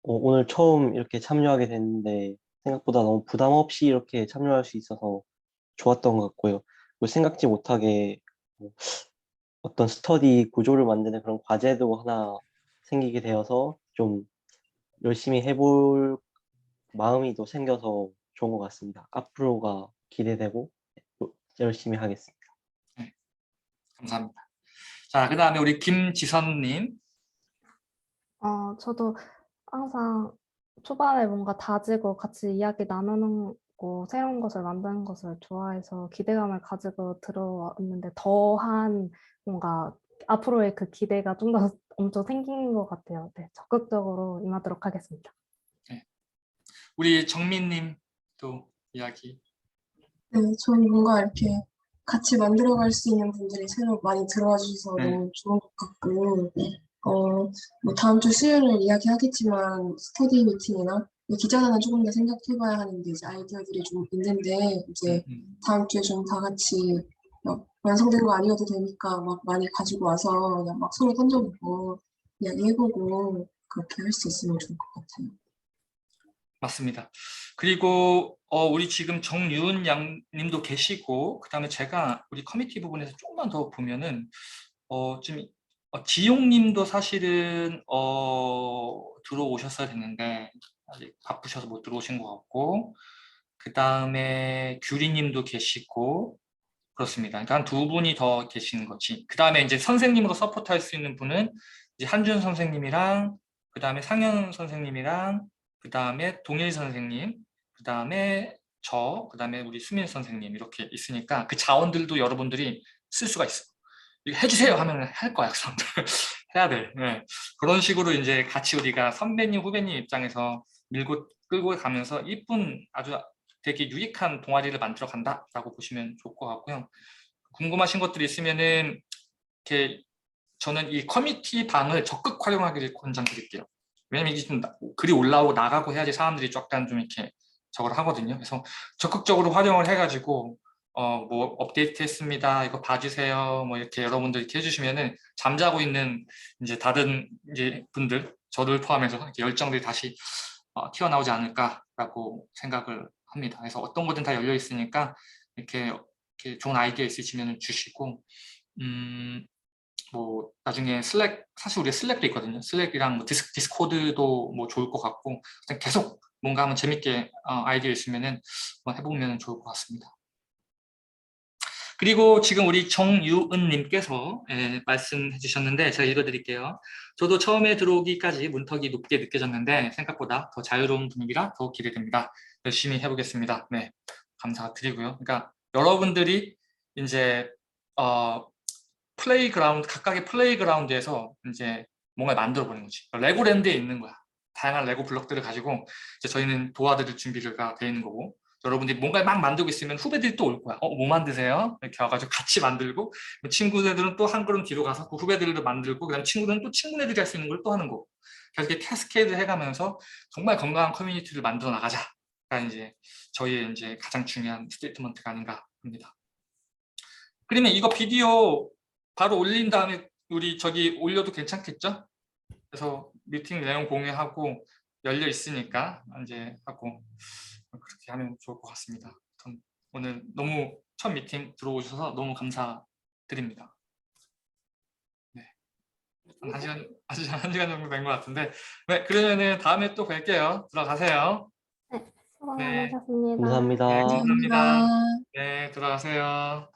오늘 처음 이렇게 참여하게 됐는데 생각보다 너무 부담 없이 이렇게 참여할 수 있어서 좋았던 것 같고요. 그리고 생각지 못하게 어떤 스터디 구조를 만드는 그런 과제도 하나 생기게 되어서 좀 열심히 해볼 마음이 또 생겨서 좋은 것 같습니다. 앞으로가 기대되고 열심히 하겠습니다. 네, 감사합니다. 자, 그 다음에 우리 김지선님. 저도 항상 초반에 뭔가 다지고 같이 이야기 나누는 거, 새로운 것을 만드는 것을 좋아해서 기대감을 가지고 들어왔는데 더한 뭔가 앞으로의 그 기대가 좀 더 엄청 생긴 것 같아요. 네, 적극적으로 임하도록 하겠습니다. 네. 우리 정민님 또 이야기. 네, 저는 뭔가 이렇게 같이 만들어갈 수 있는 분들이 새로 많이 들어와 주셔서 네. 너무 좋은 것 같고, 뭐 다음 주 수요일에 이야기하겠지만 스터디 미팅이나 기자단은 조금 더 생각해봐야 하는데 이제 아이디어들이 좀 있는데 이제 다음 주에 좀 다 같이 막 완성된 거 아니어도 되니까 막 많이 가지고 와서 그냥 막 서로 던져보고 이야기해보고 그렇게 할 수 있으면 좋을 것 같아요. 맞습니다. 그리고 우리 지금 정유은 양님도 계시고 그다음에 제가 우리 커뮤니티 부분에서 조금만 더 보면은 지금 지용님도 사실은 들어오셨어야 됐는데 아직 바쁘셔서 못 들어오신 것 같고 그다음에 규리님도 계시고 그렇습니다. 그러니까 한 두 분이 더 계시는 거지. 그다음에 이제 선생님으로 서포트할 수 있는 분은 이제 한준 선생님이랑 그다음에 상현 선생님이랑 그다음에 동일 선생님, 그다음에 그다음에 우리 수민 선생님 이렇게 있으니까 그 자원들도 여러분들이 쓸 수가 있어. 이거 해주세요 하면 할 거야, 그 사람들. 해야 돼. 네. 그런 식으로 이제 같이 우리가 선배님, 후배님 입장에서 밀고 끌고 가면서 이쁜 아주 되게 유익한 동아리를 만들어 간다라고 보시면 좋을 것 같고요. 궁금하신 것들이 있으면은 이렇게 저는 이 커뮤니티 방을 적극 활용하기를 권장드릴게요. 왜냐면 이게 좀 글이 올라오고 나가고 해야지 사람들이 약간 좀 이렇게 저걸 하거든요. 그래서 적극적으로 활용을 해가지고 뭐 업데이트 했습니다. 이거 봐주세요. 뭐 이렇게 여러분들 이렇게 해주시면은 잠자고 있는 이제 다른 이제 분들, 저를 포함해서 이렇게 열정들이 다시 튀어나오지 않을까라고 생각을 합니다. 그래서 어떤 거든 다 열려 있으니까 이렇게 좋은 아이디어 있으시면 주시고, 뭐 나중에 슬랙, 사실 우리 슬랙도 있거든요. 슬랙이랑 뭐 디스코드도 뭐 좋을 것 같고, 계속 뭔가 한번 재밌게 아이디어 있으면은 한번 해보면 좋을 것 같습니다. 그리고 지금 우리 정유은님께서 말씀해 주셨는데 제가 읽어드릴게요. 저도 처음에 들어오기까지 문턱이 높게 느껴졌는데 생각보다 더 자유로운 분위기라 더 기대됩니다. 열심히 해보겠습니다. 네, 감사드리고요. 그러니까 여러분들이 이제 플레이그라운드, 각각의 플레이그라운드에서 이제 뭔가 만들어 보는 거지. 레고랜드에 있는 거야. 다양한 레고 블록들을 가지고 이제 저희는 도와드릴 준비가 돼 있는 거고, 여러분들이 뭔가 막 만들고 있으면 후배들이 또 올 거야. 뭐 만드세요? 이렇게 와가지고 같이 만들고, 친구들은 또 한 걸음 뒤로 가서 그 후배들도 만들고, 그다음 친구들은 또 친구네들이 할 수 있는 걸 또 하는 거고, 그래서 이렇게 캐스케이드 해가면서 정말 건강한 커뮤니티를 만들어 나가자가 이제 저희의 이제 가장 중요한 스테이트먼트가 아닌가 합니다. 그러면 이거 비디오 바로 올린 다음에 우리 저기 올려도 괜찮겠죠? 그래서 미팅 내용 공유하고 열려 있으니까 이제 하고 그렇게 하면 좋을 것 같습니다. 전 오늘 너무 첫 미팅 들어오셔서 너무 감사드립니다. 네. 한 시간 정도 된 것 같은데, 네, 그러면은 다음에 또 뵐게요. 들어가세요. 네, 수고 네. 많으셨습니다. 감사합니다. 네, 감사합니다. 감사합니다. 네, 들어가세요.